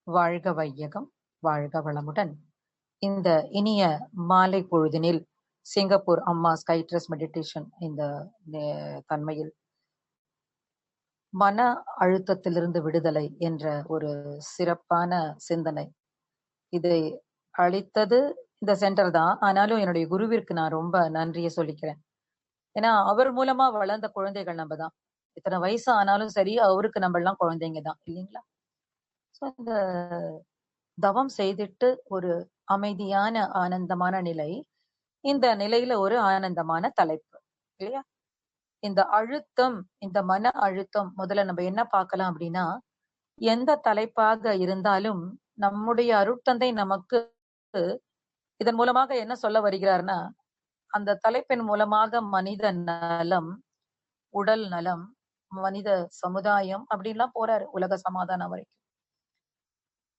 வாழ்க வையகம், வாழ்க வளமுடன். இந்த இனிய மாலை பொழுதினில் சிங்கப்பூர் அம்மா ஸ்கை ட்ரெஸ் மெடிடேஷன் இந்த தன்மையில் மன அழுத்தத்திலிருந்து விடுதலை என்ற ஒரு சிறப்பான சிந்தனை. இதை அளித்தது இந்த சென்டர் தான். ஆனாலும் என்னுடைய குருவிற்கு நான் ரொம்ப நன்றியை சொல்லிக்கிறேன். ஏன்னா அவர் மூலமா வளர்ந்த குழந்தைகள் நம்ம தான். இத்தனை வயசு ஆனாலும் சரி, அவருக்கு நம்ம எல்லாம் குழந்தைங்க தான் இல்லைங்களா? இந்த தவம் செய்துட்டு ஒரு அமைதியான ஆனந்தமான நிலை, இந்த நிலையில ஒரு ஆனந்தமான தலைப்பு இல்லையா? இந்த அழுத்தம், இந்த மன அழுத்தம் முதல்ல நம்ம என்ன பார்க்கலாம் அப்படின்னா, எந்த தலைப்பாக இருந்தாலும் நம்முடைய அருட்தந்தை நமக்கு இதன் மூலமாக என்ன சொல்ல வருகிறார்னா, அந்த தலைப்பின் மூலமாக மனித நலம், உடல் நலம், மனித சமுதாயம் அப்படின்லாம் போறாரு, உலக சமாதானம் வரைக்கும்.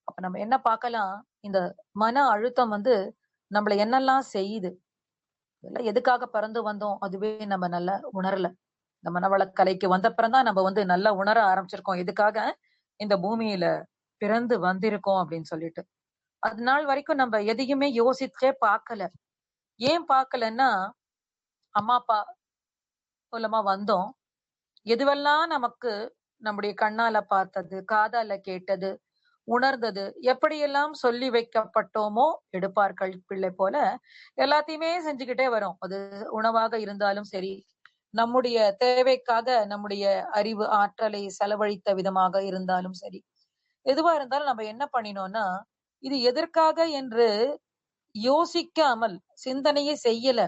அப்ப நம்ம என்ன பார்க்கலாம், இந்த மன அழுத்தம் நம்மள என்னெல்லாம் செய்யுது, இதெல்லாம் எதுக்காக பிறந்து வந்தோம் அதுவே நம்ம நல்லா உணரல. இந்த மனவளக்கலைக்கு வந்தப்புறம் தான் நம்ம நல்லா உணர ஆரம்பிச்சிருக்கோம், எதுக்காக இந்த பூமியில பிறந்து வந்திருக்கோம் அப்படின்னு சொல்லிட்டு. அது நாள் வரைக்கும் நம்ம எதையுமே யோசிச்சே பார்க்கல. ஏன் பார்க்கலன்னா, அம்மா அப்பா மூலமா வந்தோம், எதுவெல்லாம் நமக்கு நம்முடைய கண்ணால பார்த்தது, காதால கேட்டது, உணர்ந்தது, எப்படியெல்லாம் சொல்லி வைக்கப்பட்டோமோ எடுப்பார்கள் பிள்ளை போல எல்லாத்தையுமே செஞ்சுக்கிட்டே வரும். அது உணவாக இருந்தாலும் சரி, நம்முடைய தேவைக்காக நம்முடைய அறிவு ஆற்றலை செலவழித்த விதமாக இருந்தாலும் சரி, எதுவா இருந்தாலும் நம்ம என்ன பண்ணினோம்னா, இது எதற்காக என்று யோசிக்காமல் சிந்தனையே செய்யல.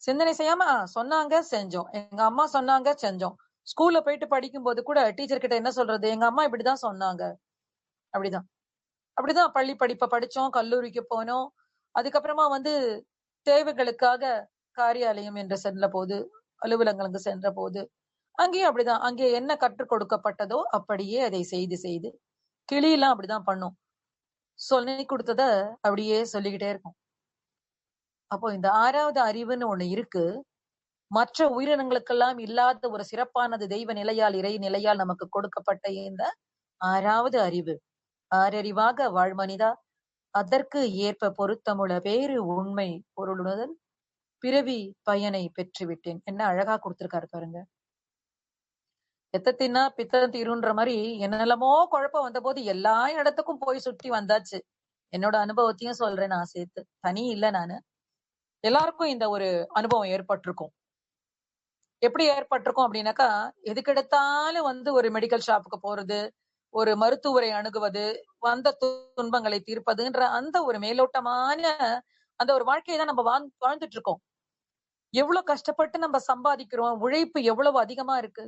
சிந்தனை செய்யாம சொன்னாங்க செஞ்சோம், எங்க அம்மா சொன்னாங்க செஞ்சோம். ஸ்கூல்ல போயிட்டு படிக்கும் போது கூட டீச்சர் கிட்ட என்ன சொல்றது, எங்க அம்மா இப்படிதான் சொன்னாங்க, அப்படிதான் அப்படிதான் பள்ளி படிப்பை படிச்சோம், கல்லூரிக்கு போனோம். அதுக்கப்புறமா தேவைகளுக்காக காரியாலயம் என்று சென்ற போது, அலுவலங்களுக்கு சென்ற போது அங்கேயும் அப்படிதான். அங்கே என்ன கற்றுக் கொடுக்கப்பட்டதோ அப்படியே அதை செய்து செய்து கிளியெல்லாம் அப்படிதான் பண்ணும். சொல்லி கொடுத்தத அப்படியே சொல்லிக்கிட்டே இருக்கும். அப்போ இந்த 6வது அறிவுன்னு ஒண்ணு இருக்கு. மற்ற உயிரினங்களுக்கெல்லாம் இல்லாத ஒரு சிறப்பானது தெய்வ நிலையால், இறை நிலையால் நமக்கு கொடுக்கப்பட்ட இந்த 6வது அறிவு. ஆறறிவாக வாழ்மனிதா, அதற்கு ஏற்ப பொருத்தமுள்ள வேறு உண்மை பொருளுணர்தல் பிறவி பயனை பெற்றுவிட்டேன். என்ன அழகா கொடுத்திருக்காரு பாருங்க. எத்த தின்னா பித்தம் தீருன்ற மாதிரி என்னெல்லாமோ குழப்பம் வந்த போது எல்லா இடத்துக்கும் போய் சுற்றி வந்தாச்சு. என்னோட அனுபவத்தையும் சொல்றேன் நான் சேர்த்து. தனி இல்ல நானு. எல்லாருக்கும் இந்த ஒரு அனுபவம் ஏற்பட்டிருக்கும். எப்படி ஏற்பட்டிருக்கும் அப்படின்னாக்கா, எதுக்கெடுத்தாலும் ஒரு மெடிக்கல் ஷாப்புக்கு போறது, ஒரு மருத்துவரை அணுகுவது, வந்த துன்பங்களை தீர்ப்பதுன்ற அந்த ஒரு மேலோட்டமான அந்த ஒரு வாழ்க்கையை தான் நம்ம வாழ்ந்துட்டு இருக்கோம். எவ்வளவு கஷ்டப்பட்டு நம்ம சம்பாதிக்கிறோம், உழைப்பு எவ்வளவு அதிகமா இருக்கு.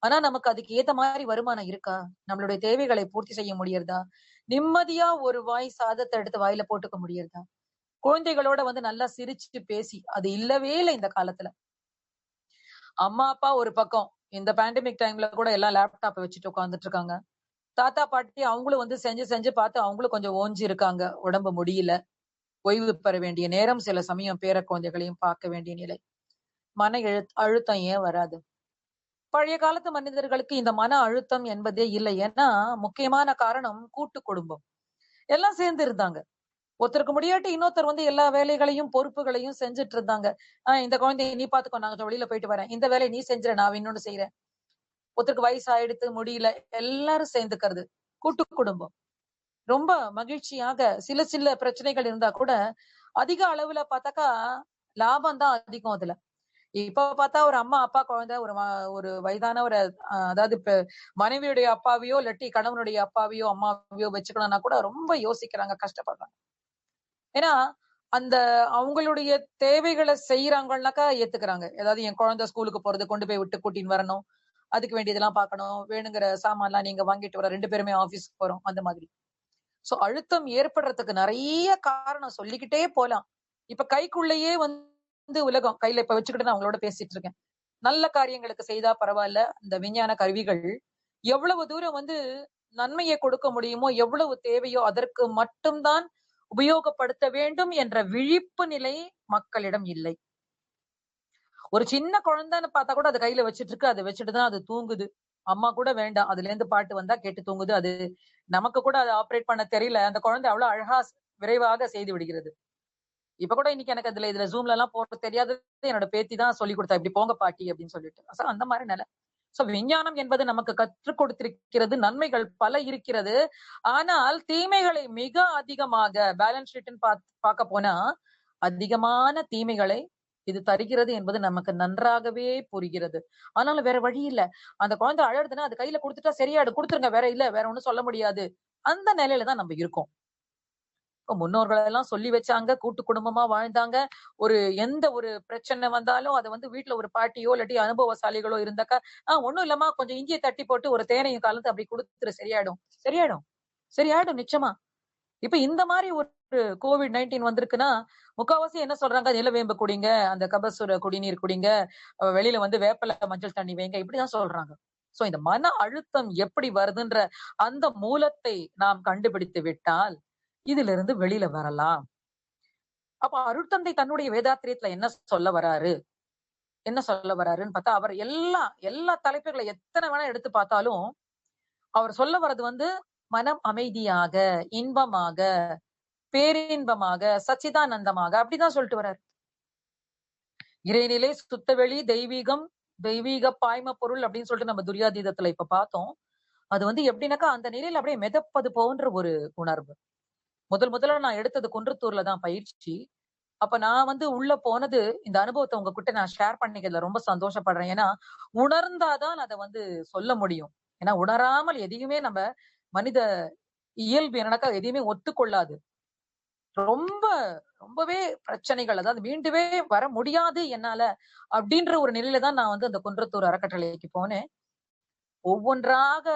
ஆனா நமக்கு அதுக்கு ஏத்த மாதிரி வருமானம் இருக்கா? நம்மளுடைய தேவைகளை பூர்த்தி செய்ய முடியறதா? நிம்மதியா ஒரு வாய் சாதத்தை எடுத்து வாயில போட்டுக்க முடியறதா? குழந்தைகளோட நல்லா சிரிச்சுட்டு பேசி, அது இல்லவே இல்லை இந்த காலத்துல. அம்மா அப்பா ஒரு பக்கம், இந்த பேண்டமிக் டைம்ல கூட எல்லாம் லேப்டாப் வச்சுட்டு உட்கார்ந்துட்டு இருக்காங்க. தாத்தா பாட்டி அவங்களும் செஞ்சு செஞ்சு பார்த்து அவங்களும் கொஞ்சம் ஓஞ்சி இருக்காங்க. உடம்பு முடியல. ஓய்வு பெற வேண்டிய நேரம், சில சமயம் பேர குழந்தைகளையும் பார்க்க வேண்டிய நிலை. மன அழுத்தம் ஏன் வராது? பழைய காலத்து மனிதர்களுக்கு இந்த மன அழுத்தம் என்பதே இல்லை. ஏன்னா முக்கியமான காரணம் கூட்டு குடும்பம். எல்லாம் சேர்ந்து இருந்தாங்க. ஒருத்தருக்கு முடியாட்டி இன்னொருத்தர் எல்லா வேலைகளையும் பொறுப்புகளையும் செஞ்சுட்டு இருந்தாங்க. இந்த குழந்தைய நீ பாத்துக்கோ, நான் வெளியில போயிட்டு வரேன். இந்த வேலையை நீ செஞ்சிட, நான் இன்னொன்னு செய்யறேன். ஒருத்தருக்கு வயசு ஆயிடுத்து, முடியல, எல்லாரும் சேர்ந்துக்கிறது. கூட்டு குடும்பம் ரொம்ப மகிழ்ச்சியாக. சில சில பிரச்சனைகள் இருந்தா கூட அதிக அளவுல பார்த்தாக்கா லாபம் தான் அதிகம் அதுல. இப்ப பார்த்தா ஒரு அம்மா அப்பா குழந்தை ஒரு வயதான ஒரு அதாவது இப்ப மனைவியுடைய அப்பாவையோ இல்லாட்டி கணவனுடைய அப்பாவையோ அம்மாவையோ வச்சுக்கணும்னா கூட ரொம்ப யோசிக்கிறாங்க, கஷ்டப்படுறாங்க. ஏன்னா அந்த அவங்களுடைய தேவைகளை செய்யறாங்கன்னாக்கா ஏத்துக்கிறாங்க. ஏதாவது என் குழந்தை ஸ்கூலுக்கு போறது, கொண்டு போய் விட்டு கூட்டின்னு வரணும், அதுக்கு வேண்டியதெல்லாம் பார்க்கணும், வேணுங்கிற சாமான்லாம் நீங்க வாங்கிட்டு வர, 2 பேருமே ஆபீஸ்க்கு போறோம், அந்த மாதிரி. சோ அழுத்தம் ஏற்படுறதுக்கு நிறைய காரணம் சொல்லிக்கிட்டே போலாம். இப்ப கைக்குள்ளேயே உலகம் கையில இப்ப வச்சுக்கிட்டு நான் அவங்களோட பேசிட்டு இருக்கேன். நல்ல காரியங்களுக்கு செய்தா பரவாயில்ல. இந்த விஞ்ஞான கருவிகள் எவ்வளவு தூரம் நன்மையை கொடுக்க முடியுமோ, எவ்வளவு தேவையோ அதற்கு மட்டும்தான் உபயோகப்படுத்த வேண்டும் என்ற விழிப்பு நிலை மக்களிடம் இல்லை. ஒரு சின்ன குழந்தைன்னு பார்த்தா கூட அது கையில வச்சிட்டு இருக்கு. அதை வச்சுட்டுதான் அது தூங்குது. அம்மா கூட வேண்டாம், அதுல இருந்து பாட்டு வந்தா கேட்டு தூங்குது. அது நமக்கு கூட அதை ஆப்ரேட் பண்ண தெரியல. அந்த குழந்தை அவ்வளவு அழகா விரைவாக செய்து விடுகிறது. இப்ப கூட இன்னைக்கு எனக்கு இதுல ஜூம்ல எல்லாம் போட தெரியாதது என்னோட பேத்தி தான் சொல்லி கொடுத்தா, இப்படி போங்க பாட்டி அப்படின்னு சொல்லிட்டு. அந்த மாதிரி நிலை. சோ விஞ்ஞானம் என்பது நமக்கு கற்றுக் கொடுத்திருக்கிறது, நன்மைகள் பல இருக்கிறது. ஆனால் தீமைகளை மிக அதிகமாக பேலன்ஸ் ஷீட்னு பார்க்க போனா அதிகமான தீமைகளை இது தருகிறது என்பது நமக்கு நன்றாகவே புரிகிறது. ஆனாலும் வேற வழி இல்ல. அந்த குழந்தை அழறதுன்னா அது கையில குடுத்துட்டா சரியாயிடும். குடுத்துருங்க, வேற இல்ல, வேற ஒண்ணும் சொல்ல முடியாது. அந்த நிலையில தான் நம்ம இருக்கோம். முன்னோர்கள் எல்லாம் சொல்லி வச்சாங்க, கூட்டு குடும்பமா வாழ்ந்தாங்க. எந்த ஒரு பிரச்சனை வந்தாலும் அத வீட்ல ஒரு பாட்டியோ இல்லாட்டி அனுபவசாலிகளோ இருந்தாக்கா, ஒண்ணும் இல்லம்மா, கொஞ்சம் இஞ்சிய தட்டி போட்டு ஒரு தேனையும் கலந்து அப்படி குடுத்துரு, சரியாயிடும். சரியாயிடும். சரியாயிடும் நிச்சயமா. இப்ப இந்த மாரி ஒரு COVID-19 வந்திருக்குன்னா, முக்காவாசி என்ன சொல்றாங்க? நிலவேம்பு குடிங்க, அந்த கபசுர குடிநீர் குடிங்க, வெளியில வேப்பில மஞ்சள் தண்ணி வைங்க, இப்படிதான் சொல்றாங்க. சோ இந்த மன அழுத்தம் எப்படி வருதுன்ற அந்த மூலத்தை நாம் கண்டுபிடித்து விட்டால், இதிலிருந்து வெளியில வரலாம். அப்ப அருட்தந்தை தன்னுடைய வேதாத்திரியத்துல என்ன சொல்ல வராரு? என்ன சொல்ல வராருன்னு பார்த்தா, அவர் எல்லா தலைப்புகளை எத்தனை வேணா எடுத்து பார்த்தாலும், அவர் சொல்ல வர்றது மனம் அமைதியாக, இன்பமாக, பேரின்பமாக, சச்சிதானந்தமாக அப்படிதான் சொல்லிட்டு வர்றாரு. இறைநிலை, சுத்தவெளி, தெய்வீகம், தெய்வீக பாய்ம பொருள் அப்படின்னு சொல்லிட்டு நம்ம துரியாதீதத்துல இப்ப பார்த்தோம். அது எப்படின்னாக்கா அந்த நிலையில அப்படியே மிதப்பது போன்ற ஒரு உணர்வு. முதல்ல நான் எடுத்தது குன்றத்தூர்ல தான் பயிற்சி. அப்ப நான் உள்ள போனது, இந்த அனுபவத்த உங்ககிட்ட நான் ஷேர் பண்ணிக்கிறதுல ரொம்ப சந்தோஷப்படுறேன். ஏன்னா, உணர்ந்தாதான் அத சொல்ல முடியும். ஏன்னா, உணராமல் எதையுமே நம்ம மனித இயல்பு என்னன்னாக்கா எதையுமே ஒத்துக்கொள்ளாது. ரொம்பவே பிரச்சனைகள், அதாவது மீண்டுவே வர முடியாது என்னால அப்படின்ற ஒரு நிலையில தான் நான் அந்த குன்றத்தூர் அறக்கட்டளைக்கு போனேன். ஒவ்வொன்றாக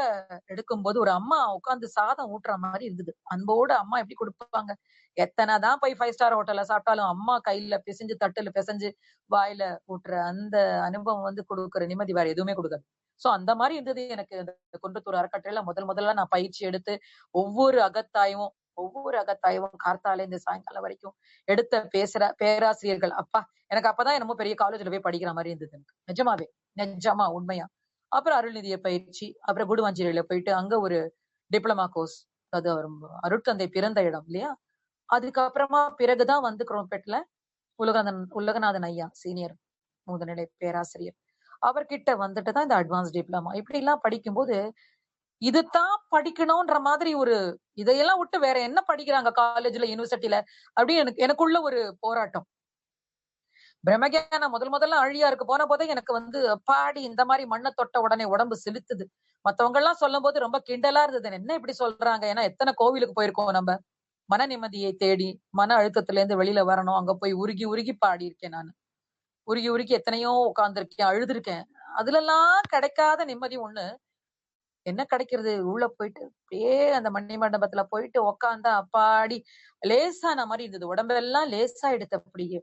எடுக்கும்போது ஒரு அம்மா உட்கார்ந்து சாதம் ஊட்டுற மாதிரி இருந்தது. அன்போட அம்மா எப்படி குடுப்பாங்க? எத்தனைதான் போய் 5 ஸ்டார் ஹோட்டல்ல சாப்பிட்டாலும் அம்மா கையில பிசைஞ்சு, தட்டுல பிசைஞ்சு வாயில ஊட்டுற அந்த அனுபவம் குடுக்குற நிம்மதி வேற எதுவுமே குடுக்காது. சோ அந்த மாரி இருந்தது எனக்கு இந்த குன்றத்தூர் அறக்கட்டளையில முதல்ல நான் பயிற்சி எடுத்து ஒவ்வொரு அகத்தாய்வும் கார்த்தால இருந்து சாயங்காலம் வரைக்கும் எடுத்த பேராசிரியர்கள். அப்பா! எனக்கு அப்பதான் என்னமோ பெரிய காலேஜ்ல போய் படிக்கிற மாரி இருந்தது எனக்கு. நிஜமா உண்மையா. அப்புறம் அருள்நிதிய பயிற்சி, அப்புறம் குடுவாஞ்சேரியில போயிட்டு அங்க ஒரு டிப்ளமா கோர்ஸ். அது அருட்தந்தை பிறந்த இடம் இல்லையா? அதுக்கப்புறமா பிறகுதான் குரோம்பேட்ல உலகநாதன் ஐயா சீனியர் முதுநிலை பேராசிரியர். அவர்கிட்ட வந்துட்டு தான் இந்த அட்வான்ஸ் டிப்ளமா. இப்படி எல்லாம் படிக்கும்போது, இதுதான் படிக்கணும்ன்ற மாதிரி இதையெல்லாம் விட்டு வேற என்ன படிக்கிறாங்க காலேஜ்ல, யூனிவர்சிட்டில அப்படின்னு எனக்குள்ள ஒரு போராட்டம். பிரம்மஞானம் முதல்ல ஆழியாருக்கு போன போதே எனக்கு அப்பாடி இந்த மாதிரி மண்ணை தொட்ட உடனே உடம்பு செலுத்துது. மத்தவங்க எல்லாம் சொல்லும் போது ரொம்ப கிண்டலா இருந்தது. என்ன இப்படி சொல்றாங்க? ஏன்னா எத்தனை கோவிலுக்கு போயிருக்கோம் நம்ம. மன நிம்மதியை தேடி, மன அழுத்தத்துல இருந்து வெளியில வரணும். அங்க போய் உருகி உருகி பாடி இருக்கேன் நான். உருகி உருகி எத்தனையோ உட்கார்ந்திருக்கேன், அழுதுருக்கேன். அதுல எல்லாம் கிடைக்காத நிம்மதி ஒண்ணு என்ன கிடைக்கிறது? உள்ள போயிட்டு அப்படியே அந்த மணி மண்டபத்துல போயிட்டு உட்கார்ந்தா அப்பாடி லேசான மாதிரி இருந்தது. உடம்பெல்லாம் லேசாயிடுது அப்படியே.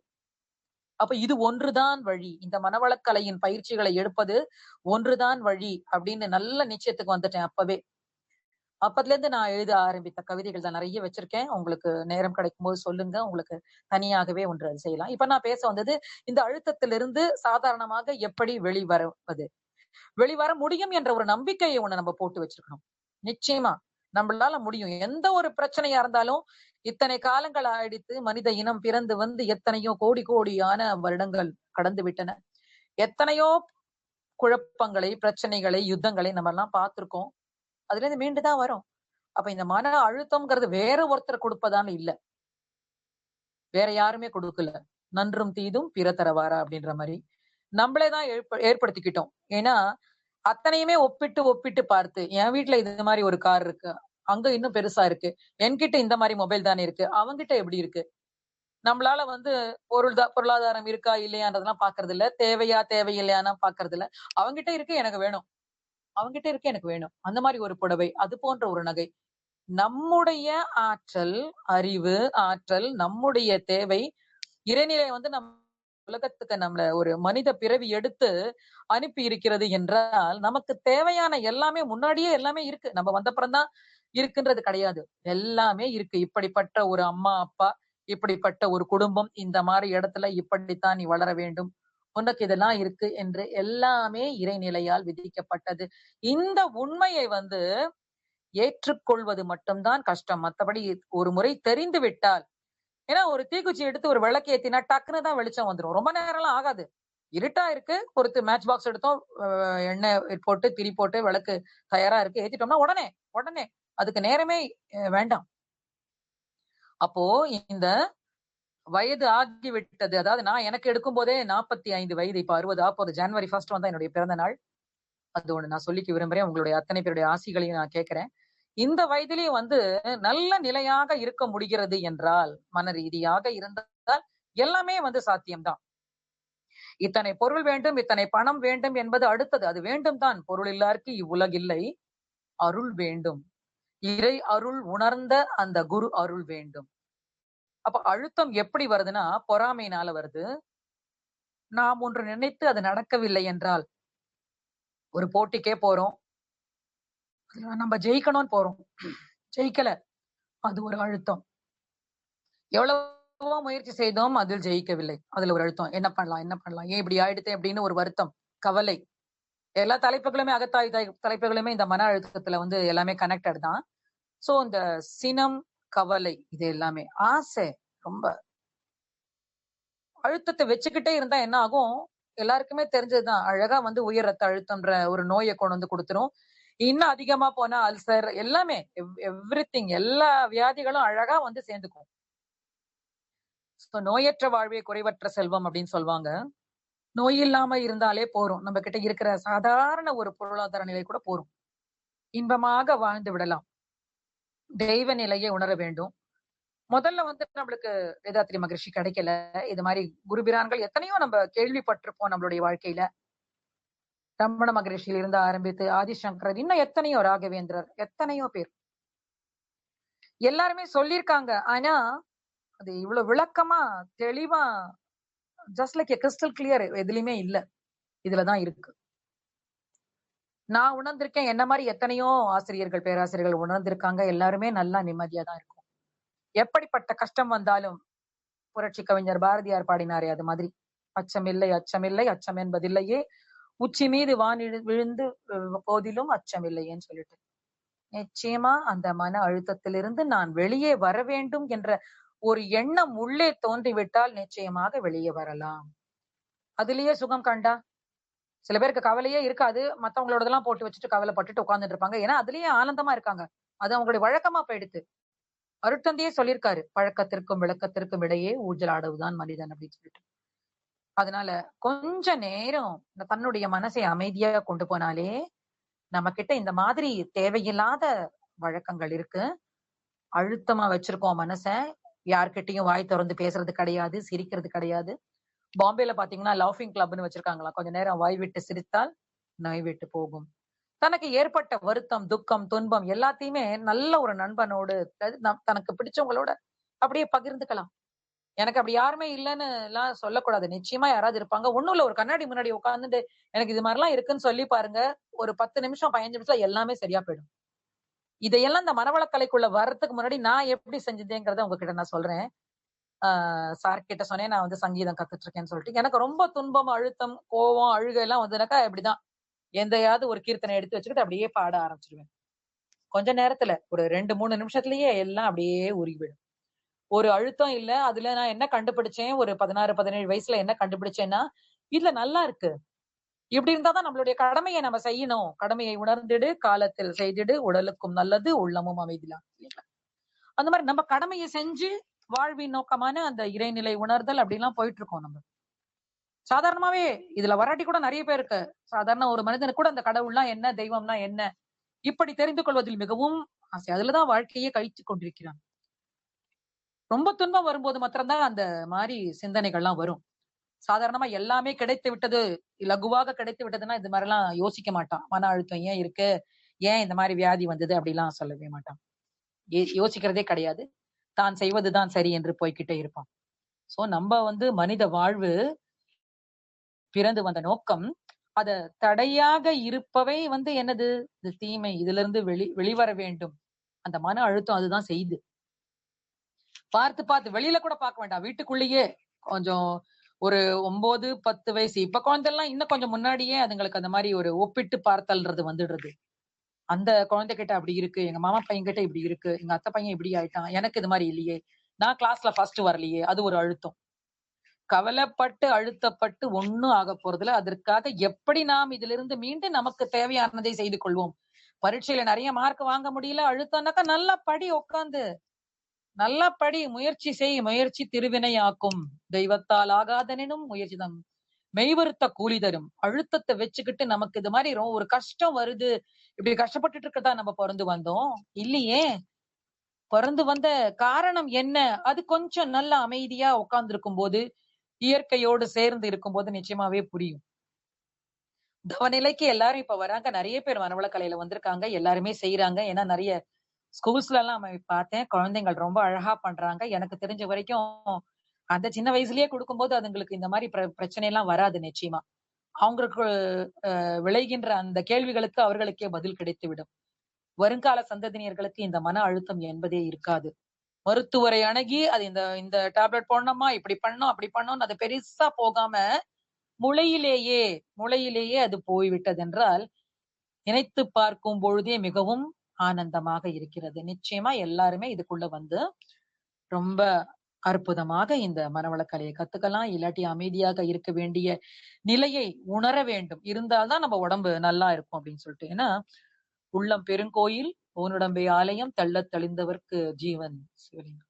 அப்ப இது ஒன்றுதான் வழி. இந்த மனவளக்கலையின் பயிற்சிகளை எடுப்பது ஒன்றுதான் வழி அப்படின்னு நல்ல நிச்சயத்துக்கு வந்துட்டேன் அப்பவே. அப்பத்துல இருந்து நான் எழுத ஆரம்பித்த கவிதைகள் தான் நிறைய வச்சிருக்கேன். உங்களுக்கு நேரம் கிடைக்கும்போது சொல்லுங்க. உங்களுக்கு தனியாகவே ஒன்று அது செய்யலாம். இப்ப நான் பேச வந்தது, இந்த அழுத்தத்திலிருந்து சாதாரணமாக எப்படி வெளிவர முடியும் என்ற ஒரு நம்பிக்கையை ஒண்ணு நம்ம போட்டு வச்சிருக்கணும். நிச்சயமா நம்மளால முடியும். எந்த ஒரு பிரச்சனையா இருந்தாலும் இத்தனை காலங்கள் ஆயிடுத்து. மனித இனம் பிறந்து எத்தனையோ கோடியான வருடங்கள் கடந்து விட்டன. எத்தனையோ குழப்பங்களை, பிரச்சனைகளை, யுத்தங்களை நம்ம எல்லாம் பார்த்திருக்கோம். அதுல இருந்து மீண்டுதான் வரும். அப்ப இந்த மன அழுத்தம்ங்கிறது வேற ஒருத்தர் கொடுப்பதான்னு இல்ல. வேற யாருமே கொடுக்கல. நன்றும் தீதும் பிற தரவாரா அப்படின்ற மாதிரி நம்மளேதான் ஏற்படுத்திக்கிட்டோம். ஏன்னா அத்தனையுமே ஒப்பிட்டு பார்த்து, என் வீட்டுல இது மாதிரி ஒரு கார் இருக்கு, அங்க இன்னும் பெருசா இருக்கு, என்கிட்ட இந்த மாதிரி மொபைல் தானே இருக்கு, அவங்கிட்ட எப்படி இருக்கு. நம்மளால பொருளாதாரம் இருக்கா இல்லையான்றதெல்லாம் பாக்குறது இல்ல. தேவையில்லையானா பாக்குறது இல்ல. அவங்கிட்ட இருக்கு எனக்கு வேணும், அவங்கிட்ட இருக்கு எனக்கு வேணும். அந்த மாதிரி ஒரு புடவை, அது போன்ற ஒரு நகை. நம்முடைய ஆற்றல், அறிவு, நம்முடைய தேவை, இறைநிலை நம்ம உலகத்துக்கு நம்மள ஒரு மனித பிறவி எடுத்து அனுப்பி இருக்கிறது என்றால், நமக்கு தேவையான எல்லாமே முன்னாடியே எல்லாமே இருக்கு. நம்ம வந்தப்புறம் தான் இருக்குன்றது கிடையாது. எல்லாமே இருக்கு. இப்படிப்பட்ட ஒரு அம்மா, அப்பா, இப்படிப்பட்ட ஒரு குடும்பம், இந்த மாதிரி இடத்துல இப்படித்தான் நீ வளர வேண்டும், உனக்கு இதெல்லாம் இருக்கு என்று எல்லாமே இறைநிலையால் விதிக்கப்பட்டது. இந்த உண்மையை ஏற்றுக்கொள்வது மட்டும்தான் கஷ்டம். மத்தபடி ஒரு முறை தெரிந்து விட்டால், ஏன்னா ஒரு தீக்குச்சி எடுத்து ஒரு விளக்கு ஏத்தினா டக்குன்னு தான் வெளிச்சம் வந்துரும். ரொம்ப நேரம்லாம் ஆகாது. இருட்டா இருக்கு. ஒரு மேட்ச் பாக்ஸ் எடுத்தோம். எண்ணெய் போட்டு, திரி போட்டு விளக்கு தயாரா இருக்கு. ஏத்திட்டோம்னா உடனே உடனே அதுக்கு நேரமே வேண்டாம். அப்போ இந்த வயது ஆகிவிட்டது. அதாவது நான் எனக்கு எடுக்கும்போதே 45 வயது. இப்ப 60 ஆப்போது. ஜனவரி 1 வந்தா என்னுடைய பிறந்த நாள். அது ஒண்ணு நான் சொல்லிக்க விரும்புறேன். உங்களுடைய அத்தனை பேருடைய ஆசிகளையும் நான் கேட்கிறேன். இந்த வயதிலேயும் வந்து நல்ல நிலையாக இருக்க முடிகிறது என்றால், மன ரீதியாக இருந்தால் எல்லாமே வந்து சாத்தியம் தான். இத்தனை பொருள் வேண்டும், இத்தனை பணம் வேண்டும் என்பது அடுத்தது. அது வேண்டும் தான். பொருள் இல்லார்க்கு இவ்வுலகில்லை. அருள் வேண்டும். இறை அருள் உணர்ந்த அந்த குரு அருள் வேண்டும். அப்ப அழுத்தம் எப்படி வருதுன்னா, பொறாமையினால வருது. நாம் ஒன்று நினைத்து அது நடக்கவில்லை என்றால், ஒரு போட்டிக்கே போறோம். நம்ம ஜெயிக்கணும்னு போறோம். ஜெயிக்கல. அது ஒரு அழுத்தம். எவ்வளவோ முயற்சி செய்தோம். அதில் ஜெயிக்கவில்லை. அதுல ஒரு அழுத்தம். என்ன பண்ணலாம்? என்ன பண்ணலாம்? ஏன் இப்படி ஆயிடுதே அப்படின்னு ஒரு வருத்தம், கவலை. எல்லா தலைப்புகளுமே அகத்தாய் தலைப்புகளுமே இந்த மன அழுத்தத்துல வந்து எல்லாமே கனெக்டட் தான். சோ இந்த சினம், கவலை இது எல்லாமே. ஆசை ரொம்ப அழுத்தத்தை வச்சுக்கிட்டே இருந்தா என்ன ஆகும்? எல்லாருக்குமே தெரிஞ்சதுதான். அழகா வந்து உயர் ரத்த அழுத்தம்ன்ற ஒரு நோயை கொண்டு வந்து கொடுத்துரும். இன்னும் அதிகமா போனா அல்சர் எல்லாமே எவ்ரிதிங் எல்லா வியாதிகளும் அழகா வந்து சேர்ந்துக்கும். நோயற்ற வாழ்வே குறைவற்ற செல்வம் அப்படின்னு சொல்லுவாங்க. நோய் இல்லாம இருந்தாலே போரும். நம்ம கிட்ட இருக்கிற சாதாரண ஒரு பொருளாதார நிலை கூட போரும். இன்பமாக வாழ்ந்து விடலாம். தெய்வ நிலையை உணர வேண்டும். முதல்ல வந்து நம்மளுக்கு வேதாத்ரி மகரிஷி கிடைக்கல. இது மாதிரி குருபிரான்கள் எத்தனையோ நம்ம கேள்விப்பட்டிருப்போம் நம்மளுடைய வாழ்க்கையில. ரமண மகரிஷியில இருந்து ஆரம்பித்து ஆதிசங்கரர், இன்னும் எத்தனையோ ராகவேந்திரர், எத்தனையோ பேர் எல்லாருமே சொல்லியிருக்காங்க. ஆனா அது இவ்வளவு விளக்கமா தெளிவா ஜஸ்ட் லைக் கிறிஸ்டல் கிளியர் எதுலயுமே இல்ல. இதுலதான் இருக்கு. நான் உணர்ந்திருக்கேன். என்ன மாதிரி எத்தனையோ ஆசிரியர்கள், பேராசிரியர்கள் உணர்ந்திருக்காங்க. எல்லாருமே நல்லா நிம்மதியா தான் இருக்கும். எப்படிப்பட்ட கஷ்டம் வந்தாலும் புரட்சி கவிஞர் பாரதியார் பாடினாரே அது மாதிரி, அச்சமில்லை அச்சமில்லை அச்சம் என்பதில்லையே, உச்சி மீது விழுந்து போதிலும் அச்சமில்லையேன்னு சொல்லிட்டு, நிச்சயமா அந்த மன அழுத்தத்திலிருந்து நான் வெளியே வர வேண்டும் என்ற ஒரு எண்ணம் உள்ளே தோன்றிவிட்டால் நிச்சயமாக வெளியே வரலாம். அதுலயே சுகம் கண்டா, சில பேருக்கு கவலையே இருக்காது. மத்தவங்களோடதெல்லாம் போட்டு வச்சுட்டு கவலைப்பட்டுட்டு உட்கார்ந்துட்டு இருப்பாங்க. ஏன்னா அதுலயே ஆனந்தமா இருக்காங்க. அது அவங்களுடைய வழக்கமா போயிடுத்து. அருட்தந்தையே சொல்லியிருக்காரு, பழக்கத்திற்கும் விளக்கத்திற்கும் இடையே ஊஞ்சலாடுவதுதான் மனிதன் அப்படின்னு சொல்லிட்டு. அதனால கொஞ்ச நேரம் தன்னுடைய மனசை அமைதியா கொண்டு போனாலே, நம்ம கிட்ட இந்த மாதிரி தேவையில்லாத வழக்கங்கள் இருக்கு. அழுத்தமா வச்சிருக்கோம் மனச. யார்கிட்டயும் வாய் திறந்து பேசுறது கிடையாது, சிரிக்கிறது கிடையாது. பாம்பேல பாத்தீங்கன்னா லாஃபிங் கிளப்னு வச்சிருக்காங்களாம். கொஞ்ச நேரம் வாய் விட்டு சிரித்தால் நோய் விட்டு போகும். தனக்கு ஏற்பட்ட வருத்தம், துக்கம், துன்பம் எல்லாத்தையுமே நல்ல ஒரு நண்பனோடு, தனக்கு பிடிச்சவங்களோட அப்படியே பகிர்ந்துக்கலாம். எனக்கு அப்படி யாருமே இல்லைன்னு எல்லாம் சொல்லக்கூடாது. நிச்சயமா யாராவது இருப்பாங்க. ஒண்ணும் இல்ல, ஒரு கண்ணாடி முன்னாடி உட்கார்ந்துட்டு எனக்கு இது மாதிரிலாம் இருக்குன்னு சொல்லி பாருங்க. ஒரு 10 நிமிஷம் 15 நிமிஷத்துல எல்லாமே சரியா போயிடும். இதையெல்லாம் இந்த மனவளக்கலைக்குள்ள வர்றதுக்கு முன்னாடி நான் எப்படி செஞ்சதேங்கிறத உங்ககிட்ட நான் சொல்றேன். சார் கிட்ட சொன்னேன், நான் வந்து சங்கீதம் கத்துட்டு இருக்கேன்னு சொல்லிட்டு. எனக்கு ரொம்ப துன்பம், அழுத்தம், கோவம், அழுகை எல்லாம் வந்ததுனாக்கா இப்படிதான். எந்தையாவது ஒரு கீர்த்தனை எடுத்து வச்சுக்கிட்டு அப்படியே பாட ஆரம்பிச்சிருவேன். கொஞ்ச நேரத்துல ஒரு 2, 3 நிமிஷத்துலயே எல்லாம் அப்படியே உருகிவிடும். ஒரு அழுத்தம் இல்ல. அதுல நான் என்ன கண்டுபிடிச்சேன், ஒரு 16, 17 வயசுல என்ன கண்டுபிடிச்சேன்னா, இதுல நல்லா இருக்கு. இப்படி இருந்தாதான் நம்மளுடைய கடமையை நம்ம செய்யணும். கடமையை உணர்ந்திடு, காலத்தில் செய்திடு, உடலுக்கும் நல்லது, உள்ளமும் அமைதிலாம். அந்த மாதிரி நம்ம கடமையை செஞ்சு வாழ்வின் நோக்கமான அந்த இறைநிலை உணர்தல் அப்படிலாம் போயிட்டு இருக்கோம் நம்ம. சாதாரணமாவே இதுல வராட்டி கூட நிறைய பேருக்கு சாதாரண ஒரு மனிதனுக்கு கூட அந்த கடவுள்னா என்ன, தெய்வம்னா என்ன, இப்படி தெரிந்து கொள்வதில் மிகவும் ஆசை. அதுலதான் வாழ்க்கையே கழித்து கொண்டிருக்கிறான். ரொம்ப துன்பம் வரும்போது மாத்திரம்தான் அந்த மாதிரி சிந்தனைகள்லாம் வரும். சாதாரணமா எல்லாமே கிடைத்து விட்டது, இலகுவாக கிடைத்து விட்டதுன்னா இது மாதிரி எல்லாம் யோசிக்க மாட்டான். மன அழுத்தம் ஏன் இருக்கு, ஏன் இந்த மாதிரி வியாதி வந்தது அப்படிலாம் சொல்லவே மாட்டான். யோசிக்கிறதே கிடையாது. தான் செய்வதுதான் சரி என்று போய்கிட்டே இருப்பான். சோ நம்ம வந்து மனித வாழ்வு பிறந்து வந்த நோக்கம், அத தடையாக இருப்பவை வந்து என்னது, இது தீமை. இதுல இருந்து வெளிவர வேண்டும். அந்த மன அழுத்தம் அதுதான் செய்யுது. பார்த்து வெளியில கூட பார்க்க வேண்டாம். வீட்டுக்குள்ளேயே கொஞ்சம் ஒரு 9, 10 வயசு இப்ப குழந்தை எல்லாம் இன்னும் கொஞ்சம் முன்னாடியே அதுங்களுக்கு அந்த மாதிரி ஒரு ஒப்பிட்டு பார்த்தல்ன்றது வந்துடுறது. அந்த குழந்தைகிட்ட அப்படி இருக்கு, எங்க மாமா பையன் கிட்ட இப்படி இருக்கு, எங்க அத்தை பையன் இப்படி ஆயிட்டான், எனக்கு இது மாதிரி இல்லையே, நான் கிளாஸ்ல ஃபர்ஸ்ட் வரலையே, அது ஒரு அழுத்தம். கவலைப்பட்டு அழுத்தப்பட்டு ஒண்ணும் ஆக போறதில்ல. அதற்காக எப்படி நாம் இதிலிருந்து மீண்டு நமக்கு தேவையானதை செய்து கொள்வோம். பரீட்சையில நிறைய மார்க் வாங்க முடியல, அழுத்தம்னாக்கா நல்லா படி உட்கார்ந்து. நல்லா படி, முயற்சி செய், முயற்சி திருவினையாக்கும். தெய்வத்தால் ஆகாதெனினும் முயற்சி தான் மெய்வருத்த கூலி தரும். அழுத்தத்தை வச்சுக்கிட்டு நமக்கு இது மாதிரி ஒரு கஷ்டம் வருது, இப்படி கஷ்டப்பட்டுட்டு இருக்கதா நம்ம பிறந்து வந்தோம்? இல்லையே. பிறந்து வந்த காரணம் என்ன? அது கொஞ்சம் நல்லா அமைதியா உட்கார்ந்திருக்கும் போது, இயற்கையோடு சேர்ந்து இருக்கும்போது நிச்சயமாவே புரியும். தவநிலைக்கு எல்லாரும் இப்ப வராங்க. நிறைய பேர் மனவளக்கலையில வந்திருக்காங்க. எல்லாருமே செய்றாங்க. ஏன்னா நிறைய ஸ்கூல்ஸ்ல எல்லாம் பார்த்தேன். குழந்தைகள் ரொம்ப அழகா பண்றாங்க. எனக்கு தெரிஞ்ச வரைக்கும் அந்த சின்ன வயசுலயே குடுக்கும்போது அதுங்களுக்கு இந்த மாரி பிரச்சனை எல்லாம் வராது நிச்சயமா. அவங்களுக்கு விளைகின்ற அந்த கேள்விகளுக்கு அவர்களுக்கே பதில் கிடைத்துவிடும். வருங்கால சந்ததியினர்களுக்கு இந்த மன அழுத்தம் என்பதே இருக்காது. மருத்துவரை அணுகி அது இந்த இந்த டேப்லெட் போடணுமா, இப்படி பண்ணணும், அப்படி பண்ணணும்னு அது பெருசா போகாம, முளையிலேயே முளையிலேயே அது போய்விட்டதென்றால், நினைத்து பார்க்கும் பொழுதே மிகவும் ஆனந்தமாக இருக்கிறது. நிச்சயமா எல்லாருமே இதுக்குள்ள வந்து ரொம்ப அற்புதமாக இந்த மனவளக்கலையை கத்துக்கலாம். இல்லாட்டி அமைதியாக இருக்க வேண்டிய நிலையை உணர வேண்டும். இருந்தால் தான் நம்ம உடம்பு நல்லா இருக்கும் அப்படின்னு சொல்லிட்டு. ஏன்னா, உள்ளம் பெருங்கோயில், ஊனுடம்பே ஆலயம், தெள்ளத் தெளிந்தவர்க்கு ஜீவன் சிவலிங்கம்.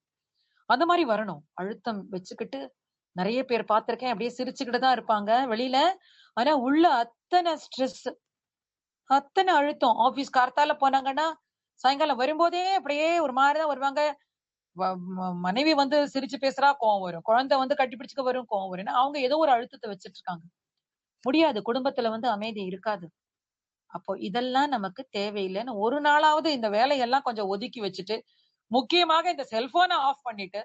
அந்த மாரி வரணும். அழுத்தம் வச்சுக்கிட்டு நெறைய பேர் பார்த்திருக்கேன். அப்படியே சிரிச்சுக்கிட்டு தான் இருப்பாங்க வெளியில. ஆனா உள்ள அத்தன ஸ்ட்ரெஸ், அத்தன அழுத்தம். ஆபீஸ் கார்த்தால போனாங்கன்னா, சாயங்காலம் வரும்போதே அப்படியே ஒரு மாரி தான் வருவாங்க. வ ம மனைவி வந்து சிரிச்சு பேசுறா, கோவம் வரும். குழந்தை வந்து கட்டி பிடிச்சுக்க வரும், கோவம் வரும். ஏன்னா, அவங்க ஏதோ ஒரு அழுத்தத்த வச்சுட்டு இருக்காங்க. முடியாது. குடும்பத்துல வந்து அமைதி இருக்காது. அப்போ இதெல்லாம் நமக்கு தேவையில்லன்னு ஒரு நாளாவது இந்த வேலையெல்லாம் கொஞ்சம் ஒதுக்கி வச்சுட்டு, முக்கியமாக இந்த செல்போன ஆஃப் பண்ணிட்டு,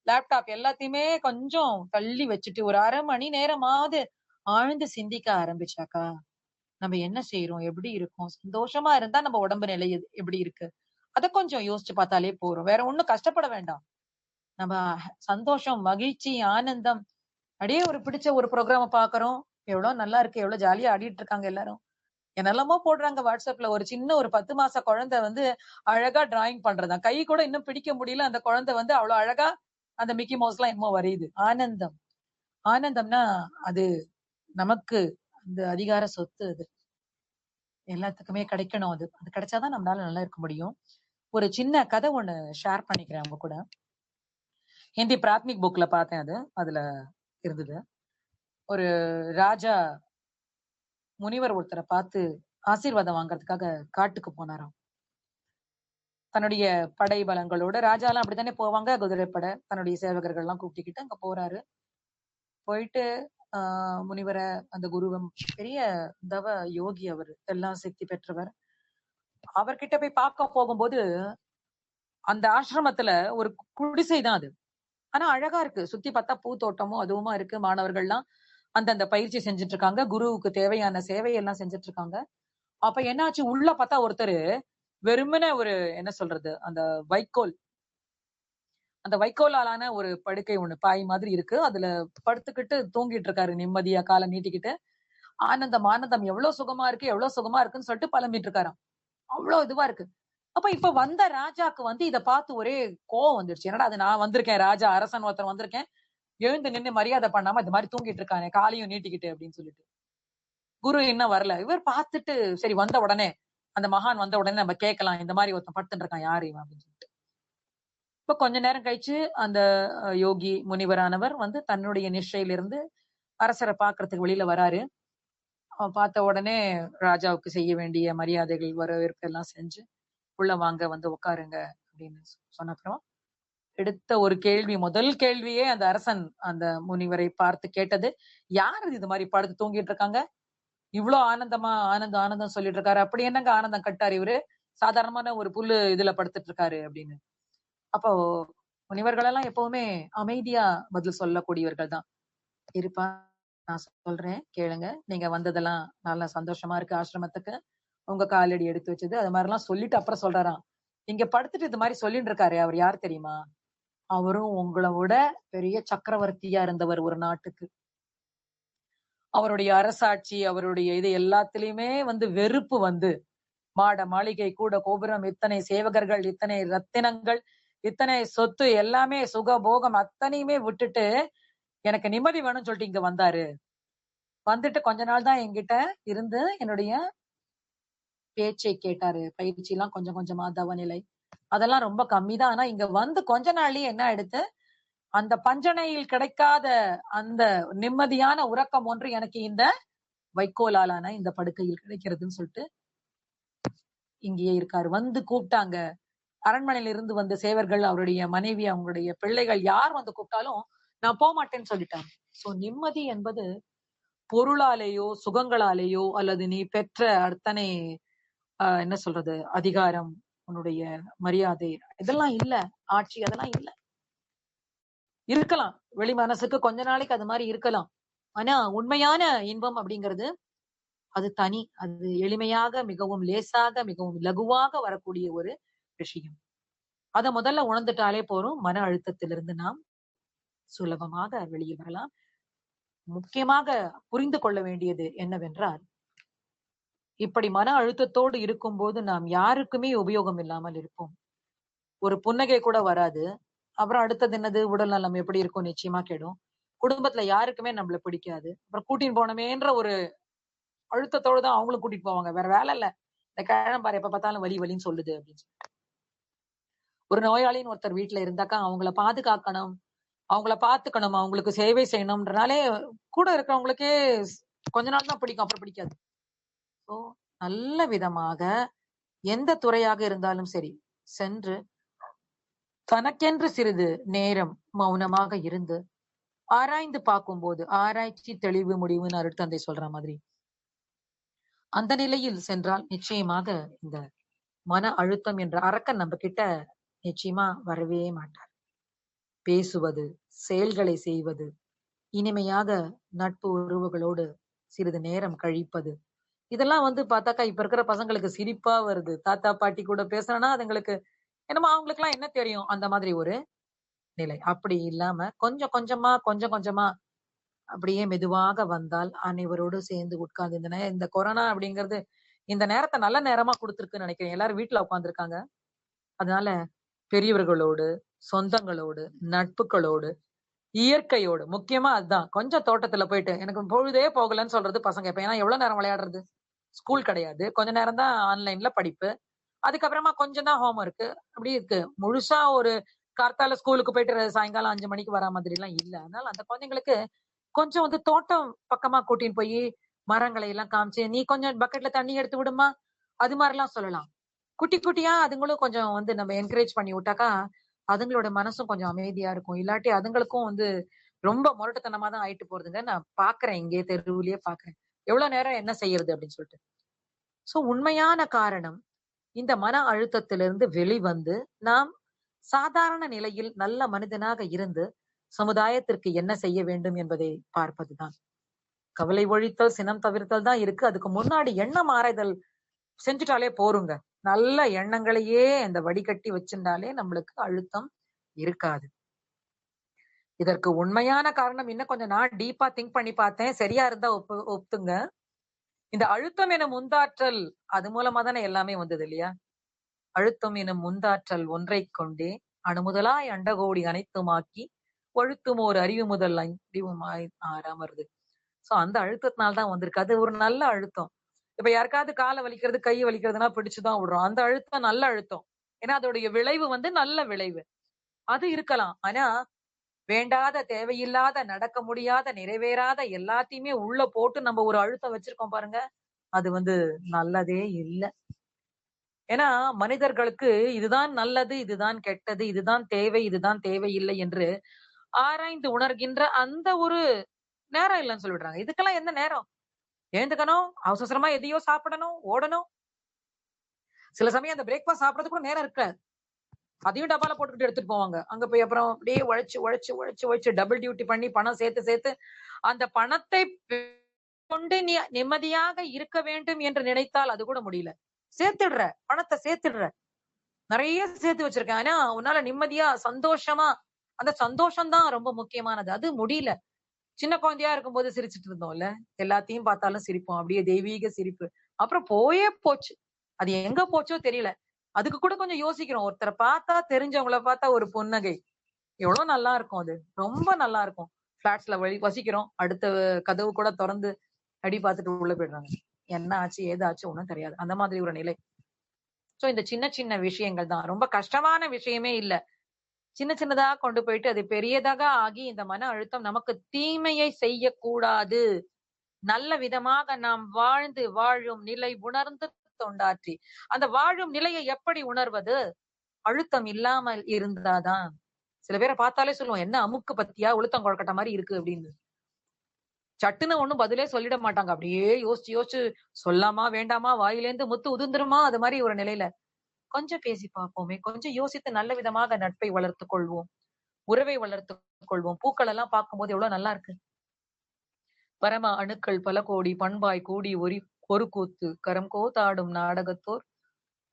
லேப்டாப் எல்லாத்தையுமே கொஞ்சம் தள்ளி வச்சுட்டு, ஒரு 1/2 மணி நேரமாவது ஆழ்ந்து சிந்திக்க ஆரம்பிச்சாக்கா, நம்ம என்ன செய்றோம்? எப்படி இருக்கோம்? சந்தோஷமா இருந்தா நம்ம உடம்பு நிலை எப்படி இருக்கு? அத கொஞ்சம் யோசிச்சு பார்த்தாலே போதும். வேற ஒண்ணும் கஷ்டப்பட வேண்டாம். நம்ம சந்தோஷம், மகிழ்ச்சி, ஆனந்தம். அப்படியே ஒரு பிடிச்ச ஒரு ப்ரோகிராம பார்க்குறோம். எவ்வளோ நல்லா இருக்கு. எவ்வளோ ஜாலியா ஆடிட்டு இருக்காங்க எல்லாரும். என்னெல்லாமோ போடுறாங்க WhatsAppல. ஒரு சின்ன ஒரு 10 மாச குழந்தை வந்து அழகா டிராயிங் பண்றதாம். கை கூட இன்னும் பிடிக்க முடியல. அந்த குழந்தை வந்து அவ்வளோ அழகா அந்த மிக்கி மவுஸ்லாம் என்னமோ வரையுது. ஆனந்தம். ஆனந்தம்னா அது நமக்கு அந்த அதிகார சொத்து அது. எல்லாத்துக்குமே கிடைக்கணும் அது. அது கிடைச்சா தான் நம்மளால நல்லா இருக்க முடியும். ஒரு சின்ன கதை ஒண்ணு ஷேர் பண்ணிக்கிறேன் உங்க கூட. ஹிந்தி பிராத்மிக் புக்ல பார்த்தேன் அது. அதுல இருந்தது. ஒரு ராஜா முனிவர் ஒருத்தர பார்த்து ஆசீர்வாதம் வாங்குறதுக்காக காட்டுக்கு போனாராம். தன்னுடைய படை பலங்களோட ராஜாலாம் அப்படித்தானே போவாங்க. குதிரைப்படை, தன்னுடைய சேவகர்கள்லாம் கூப்பிட்டுக்கிட்டு அங்க போறாரு. போயிட்டு முனிவர அந்த குருவம் பெரிய தவ யோகி அவரு. எல்லாம் சக்தி பெற்றவர். அவர்கிட்ட போய் பார்க்க போகும்போது, அந்த ஆசிரமத்துல ஒரு குடிசை தான் அது. ஆனா அழகா இருக்கு. சுத்தி பார்த்தா பூத்தோட்டமும் அதுவுமா இருக்கு. மாணவர்கள்லாம் அந்தந்த பயிற்சி செஞ்சுட்டு இருக்காங்க. குருவுக்கு தேவையான சேவையெல்லாம் செஞ்சுட்டு இருக்காங்க. அப்ப என்னாச்சு, உள்ள பார்த்தா ஒருத்தரு வெறுமனே ஒரு என்ன சொல்றது, அந்த வைக்கோல் அந்த வைக்கோலாலான ஒரு படுக்கை ஒண்ணு பாய் மாதிரி இருக்கு. அதுல படுத்துக்கிட்டு தூங்கிட்டு இருக்காரு நிம்மதியா கால நீட்டிக்கிட்டு. ஆனந்தம், ஆனந்தம் எவ்வளவு சுகமா இருக்கு, எவ்வளவு சுகமா இருக்குன்னு சொல்லிட்டு புலம்பிட்டு இருக்காராம். அவ்வளவு இதுவா இருக்கு. அப்ப இப்ப வந்த ராஜாக்கு வந்து இத பார்த்து ஒரே கோவம் வந்துருச்சு. என்னடா அது, நான் வந்திருக்கேன் ராஜா, அரசன் ஒருத்தன் வந்திருக்கேன். எழுந்து நின்னு மரியாதை பண்ணாம இந்த மாரி தூங்கிட்டு இருக்கானே, காலையும் நீட்டிக்கிட்டு அப்படின்னு சொல்லிட்டு. குரு இன்னும் வரல. இவர் பார்த்துட்டு சரி வந்த உடனே, அந்த மகான் வந்த உடனே நம்ம கேட்கலாம். இந்த மாரி ஒருத்தன் படுத்துட்டு இருக்கான், யாரு இவன் அப்படின்னு சொல்லிட்டு. இப்ப கொஞ்ச நேரம் கழிச்சு அந்த யோகி முனிவரானவர் வந்து தன்னுடைய நிஷ்டையிலிருந்து அரசர பார்க்கறதுக்கு வெளியில வராரு. பார்த்த உடனே ராஜாவுக்கு செய்ய வேண்டிய மரியாதைகள், வரவேற்பு எல்லாம் செஞ்சு, "உள்ள வாங்க, வந்து உட்காருங்க" அப்படின்னு சொன்ன அப்புறம், எடுத்த ஒரு கேள்வி, முதல் கேள்வியே அந்த அரசன் அந்த முனிவரை பார்த்து கேட்டது, "யார் இது மாரி படுத்து தூங்கிட்டு இருக்காங்க? இவ்ளோ ஆனந்தமா ஆனந்தம், ஆனந்தம் சொல்லிட்டு இருக்காரு. அப்படி என்னங்க ஆனந்தம் கட்டாரு இவரு? சாதாரணமான ஒரு புல்லு இதுல படுத்துட்டு இருக்காரு" அப்படின்னு. அப்போ முனிவர்கள் எல்லாம் எப்பவுமே அமைதியா பதில் சொல்லக்கூடியவர்கள் தான். "இருப்பா, நான் சொல்றேன் கேளுங்க. நீங்க வந்ததெல்லாம் நல்லா சந்தோஷமா இருக்கு ஆசிரமத்துக்கு. உங்க காலடி எடுத்து வச்சது." அது மாரிலாம் சொல்லிட்டு அப்புறம் சொல்றாராம். "இங்க படுத்துட்டு இது மாரி சொல்லிட்டு இருக்காரே, அவர் யார் தெரியுமா? அவரும் உங்கள விட பெரிய சக்கரவர்த்தியா இருந்தவர் ஒரு நாட்டுக்கு. அவருடைய அரசாட்சி, அவருடைய இது எல்லாத்துலயுமே வந்து வெறுப்பு வந்து, மாட மாளிகை கூட கோபுரம், இத்தனை சேவகர்கள், இத்தனை ரத்தினங்கள், இத்தனை சொத்து, எல்லாமே சுகபோகம் அத்தனையுமே விட்டுட்டு எனக்கு நிம்மதி வேணும்னு சொல்லிட்டு இங்க வந்தாரு. வந்துட்டு கொஞ்ச நாள் தான் என்கிட்ட இருந்து என்னுடைய பேச்சை கேட்டாரு. பயிற்சி எல்லாம் கொஞ்சம் கொஞ்சமா தவநிலை அதெல்லாம் ரொம்ப கம்மிதான். ஆனா இங்க வந்து கொஞ்ச நாள்லயே என்ன ஆயிடுத்து, அந்த பஞ்சனையில் கிடைக்காத அந்த நிம்மதியான உறக்கம் ஒன்று எனக்கு இந்த வைக்கோலாலான இந்த படுக்கையில் கிடைக்கிறதுன்னு சொல்லிட்டு இங்கேயே இருக்காரு. வந்து கூப்பிட்டாங்க. அரண்மனையில இருந்து வந்த சேவர்கள், அவருடைய மனைவி, அவங்களுடைய பிள்ளைகள் யார் வந்து கூப்பிட்டாலும் நான் போமாட்டேன்னு சொல்லிட்டாங்க. சோ நிம்மதி என்பது பொருளாலேயோ, சுகங்களாலேயோ, அல்லது நீ பெற்ற அத்தனை என்ன சொல்றது, அதிகாரம், உன்னுடைய மரியாதை இதெல்லாம் இல்ல. ஆட்சி அதெல்லாம் இல்ல. இருக்கலாம். வெளி மனசுக்கு கொஞ்ச நாளைக்கு அது மாதிரி இருக்கலாம். ஆனா உண்மையான இன்பம் அப்படிங்கிறது அது தனி. அது எளிமையாக, மிகவும் லேசாக, மிகவும் லகுவாக வரக்கூடிய ஒரு விஷயம். அத முதல்ல உணர்ந்துட்டாலே போதும். மன அழுத்தத்திலிருந்து நாம் சுலபமாக வெளியில் வரலாம். முக்கியமாக புரிந்து கொள்ள வேண்டியது என்னவென்றால், இப்படி மன அழுத்தத்தோடு இருக்கும்போது நாம் யாருக்குமே உபயோகம் இல்லாமல் இருப்போம். ஒரு புன்னகை கூட வராது. அப்புறம் அடுத்தது என்னது, உடல் நலம் எப்படி இருக்கும், நிச்சயமா கெடும். குடும்பத்துல யாருக்குமே நம்மள பிடிக்காது. அப்புறம் கூட்டின்னு போனோமேன்ற ஒரு அழுத்தத்தோட தான் அவங்களும் கூட்டிட்டு போவாங்க. வேற வேலை இல்ல. இந்த கிழமை பாரு எப்ப பார்த்தாலும் வலி வலின்னு சொல்லுது அப்படின்னு சொல்லி. ஒரு நோயாளின்னு ஒருத்தர் வீட்டுல இருந்தாக்கா அவங்கள பாதுகாக்கணும், அவங்கள பாத்துக்கணும், அவங்களுக்கு சேவை செய்யணும்ன்றனாலே கூட இருக்கிறவங்களுக்கே கொஞ்ச நாள் தான் பிடிக்கும், அப்புறம் பிடிக்காது. சோ நல்ல விதமாக எந்த துறையாக இருந்தாலும் சரி சென்று தனக்கென்று சிறிது நேரம் மௌனமாக இருந்து ஆராய்ந்து பார்க்கும்போது, ஆராய்ச்சி தெளிவு முடிவுன்னு அருட்தந்தை சொல்ற மாதிரி அந்த நிலையில் சென்றால் நிச்சயமாக இந்த மன அழுத்தம் என்ற அரக்கன் நம்ம கிட்ட நிச்சயமா வரவே மாட்டார். பேசுவது, செயல்களை செய்வது, இனிமையாக நட்பு உறவுகளோடு சிறிது நேரம் கழிப்பது, இதெல்லாம் வந்து பார்த்தாக்கா இப்ப இருக்கிற பசங்களுக்கு சிரிப்பா வருது. தாத்தா பாட்டி கூட பேசுறேன்னா அதுங்களுக்கு என்னமோ அவங்களுக்கு எல்லாம் என்ன தெரியும் அந்த மாதிரி ஒரு நிலை. அப்படி இல்லாம கொஞ்சம் கொஞ்சமா கொஞ்சம் கொஞ்சமா அப்படியே மெதுவாக வந்தால் அனைவரோடு சேர்ந்து உட்கார்ந்து இந்த கொரோனா அப்படிங்கிறது இந்த நேரத்தை நல்ல நேரமா கொடுத்திருக்குன்னு நினைக்கிறேன். எல்லாரும் வீட்டுல உட்கார்ந்துருக்காங்க. அதனால பெரியவர்களோடு, சொந்தங்களோடு, நட்புகளோடு, இயற்கையோடு, முக்கியமா அதுதான். கொஞ்சம் தோட்டத்துல போயிட்டு எனக்கு பொழுதே போகலன்னு சொல்றது பசங்க. இப்ப ஏன்னா எவ்வளவு நேரம் விளையாடுறது? ஸ்கூல் கிடையாது. கொஞ்ச நேரம் தான் ஆன்லைன்ல படிப்பு. அதுக்கப்புறமா கொஞ்சம் தான் ஹோம் ஒர்க். அப்படி இருக்கு. முழுசா ஒரு கார்த்தால ஸ்கூலுக்கு போயிட்டு சாயங்காலம் 5 மணிக்கு வரா மாதிரி எல்லாம் இல்ல. அதனால அந்த குழந்தைங்களுக்கு கொஞ்சம் வந்து தோட்டம் பக்கமா கூட்டின்னு போய் மரங்களை எல்லாம் காமிச்சு, நீ கொஞ்சம் பக்கெட்ல தண்ணி எடுத்து விடுமா, அது மாதிரி எல்லாம் சொல்லலாம். குட்டி குட்டியா அதுங்களும் கொஞ்சம் வந்து நம்ம என்கரேஜ் பண்ணி விட்டாக்கா அதுங்களோட மனசும் கொஞ்சம் அமைதியா இருக்கும். இல்லாட்டி அதுங்களுக்கும் வந்து ரொம்ப முரட்டுத்தனமா தான் ஆயிட்டு போறதுங்க. நான் பாக்குறேன், இங்கே தெருவுலயே பாக்குறேன். எவ்வளவு நேரம் என்ன செய்யறது அப்படின்னு சொல்லிட்டு. சோ உண்மையான காரணம் இந்த மன அழுத்தத்திலிருந்து வெளிவந்து நாம் சாதாரண நிலையில் நல்ல மனிதனாக இருந்து சமுதாயத்திற்கு என்ன செய்ய வேண்டும் என்பதை பார்ப்பதுதான். கவலை ஒழித்தல், சினம் தவிர்த்தல் தான் இருக்கு. அதுக்கு முன்னாடி எண்ணம் ஆராய்தல் செஞ்சுட்டாலே போருங்க. நல்ல எண்ணங்களையே அந்த வடிகட்டி வச்சிருந்தாலே நம்மளுக்கு அழுத்தம் இருக்காது. இதற்கு உண்மையான காரணம் இன்னும் கொஞ்சம் நான் டீப்பா திங்க் பண்ணி பார்த்தேன். சரியா இருந்தா ஒப்புங்க. இந்த அழுத்தம் எனும் முந்தாற்றல் அது மூலமா தானே எல்லாமே வந்தது இல்லையா? அழுத்தம் எனும் முந்தாற்றல் ஒன்றைக் கொண்டே அணுமுதலாய் அண்டகோடி அனைத்துமாக்கி ஒழுத்தும் ஓர் அறிவு முதல் அறிவுமாய் அமருது. சோ அந்த அழுத்தத்தினால்தான் வந்திருக்கு. அது ஒரு நல்ல அழுத்தம். இப்ப யாருக்காவது காலை வலிக்கிறது, கை வலிக்கிறதுனா பிடிச்சுதான் விடுறோம். அந்த அழுத்தம் நல்ல அழுத்தம். ஏன்னா அதோடைய விளைவு வந்து நல்ல விளைவு. அது இருக்கலாம். ஆனா வேண்டாத, தேவையில்லாத, நடக்க முடியாத, நிறைவேறாத எல்லாத்தையுமே உள்ள போட்டு நம்ம ஒரு அழுத்தம் வச்சிருக்கோம் பாருங்க. அது வந்து நல்லதே இல்ல. ஏன்னா மனிதர்களுக்கு இதுதான் நல்லது, இதுதான் கெட்டது, இதுதான் தேவை, இதுதான் தேவையில்லை என்று ஆராய்ந்து உணர்கின்ற அந்த ஒரு நேரம் இல்லைன்னு சொல்லிடுறாங்க. இதுக்கெல்லாம் எந்த நேரம்? எழுந்துக்கணும், அவசரமா எதையோ சாப்பிடணும், ஓடணும். சில சமயம் அந்த பிரேக்ஃபாஸ்ட் சாப்பிடறதுக்கு கூட நேரம் இருக்காது. அதையும் டப்பால போட்டுக்கிட்டு எடுத்துட்டு போவாங்க. அங்க போய் அப்புறம் அப்படியே உழைச்சு டபுள் டியூட்டி பண்ணி பணம் சேர்த்து அந்த பணத்தை கொண்டு நீ நிம்மதியாக இருக்க வேண்டும் என்று நினைத்தால் அது கூட முடியல. சேர்த்துடுற பணத்தை சேர்த்துடுற, நிறைய சேர்த்து வச்சிருக்கேன். ஆனா உன்னால நிம்மதியா சந்தோஷமா அந்த சந்தோஷம் தான் ரொம்ப முக்கியமானது. அது முடியல. சின்ன குழந்தையா இருக்கும்போது சிரிச்சுட்டு இருந்தோம்ல, எல்லாத்தையும் பார்த்தாலும் சிரிப்போம். அப்படியே தெய்வீக சிரிப்பு. அப்புறம் போயே போச்சு. அது எங்க போச்சோ தெரியல. அதுக்கு கூட கொஞ்சம் யோசிக்கிறோம். ஒருத்தர பார்த்தா தெரிஞ்சவங்கள பார்த்தா ஒரு புன்னகை. எவ்வளவு நல்லா இருக்கும் அது. ரொம்ப நல்லா இருக்கும். பிளாட்ஸ்ல வசிக்கிறோம். அடுத்த கதவு கூட தொறந்து அடி பார்த்துட்டு உள்ள போயிடுறாங்க. என்ன ஆச்சு? ஏது ஆச்சு? ஒண்ணும் தெரியாது. அந்த மாதிரி ஒரு நிலை. சோ இந்த சின்ன சின்ன விஷயங்கள் தான். ரொம்ப கஷ்டமான விஷயமே இல்ல. சின்ன சின்னதா கொண்டு போயிட்டு அது பெரியதாக ஆகி இந்த மன அழுத்தம் நமக்கு தீமையை செய்யக்கூடாது. நல்ல விதமாக நாம் வாழ்ந்து வாழும் நிலை உணர்ந்து தொண்டாற்றி. அந்த வாழும் நிலையை எப்படி உணர்வது? அழுத்தம் இல்லாமல் இருந்தாதான். சில பேர பார்த்தாலே சொல்லுவோம், "என்ன அமுக்கு பத்தியா? உளுத்தம் கொழுக்கட்டை மாரி இருக்கு" அப்படின்னு. சட்டுன்னு ஒண்ணும் பதிலே சொல்லிட மாட்டாங்க. அப்படியே யோசிச்சு யோசிச்சு சொல்லாமா? வேண்டாமா? வாயிலேருந்து முத்து உதிர்ந்துருமா? அது மாரி ஒரு நிலையில. கொஞ்சம் பேசி பார்ப்போமே! கொஞ்சம் யோசித்து நல்ல விதமாக நட்பை வளர்த்துக் கொள்வோம். உறவை வளர்த்துக் கொள்வோம். பூக்கள் எல்லாம் பார்க்கும்போது எவ்வளவு நல்லா இருக்கு. பரம அணுக்கள் பல கோடி பண்பாய் கூடி ஒரு கூத்து கரம் கோத்தாடும் நாடகத்தோர்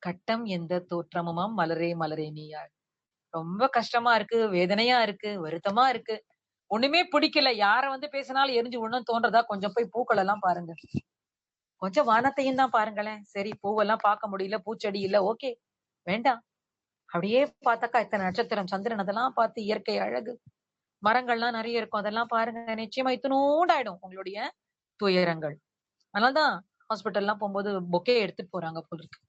கட்டம் எந்த தோற்றமுமாம் மலரே மலரே நீயாள். ரொம்ப கஷ்டமா இருக்கு, வேதனையா இருக்கு, வருத்தமா இருக்கு. ஒண்ணுமே பிடிக்கல. யார வந்து பேசினாலும் எரிஞ்சு விழணும்னு தோன்றதா? கொஞ்சம் போய் பூக்கள் எல்லாம் பாருங்க. கொஞ்சம் வானத்தையும் தான் பாருங்களேன். சரி பூவெல்லாம் பார்க்க முடியல, பூச்செடி இல்ல. ஓகே. வேண்டாம். அப்படியே பார்த்தாக்கா இத்தனை நட்சத்திரம், சந்திரன் அதெல்லாம் பார்த்து இயற்கை அழகு. மரங்கள்லாம் நெறைய இருக்கும். அதெல்லாம் பாருங்க. நிச்சயமா இத்துணூண்டாயிடும் உங்களுடைய துயரங்கள். அதனால தான் ஹாஸ்பிட்டல்லாம் போம்போது பொக்கே எடுத்துட்டு போறாங்க போல இருக்கு.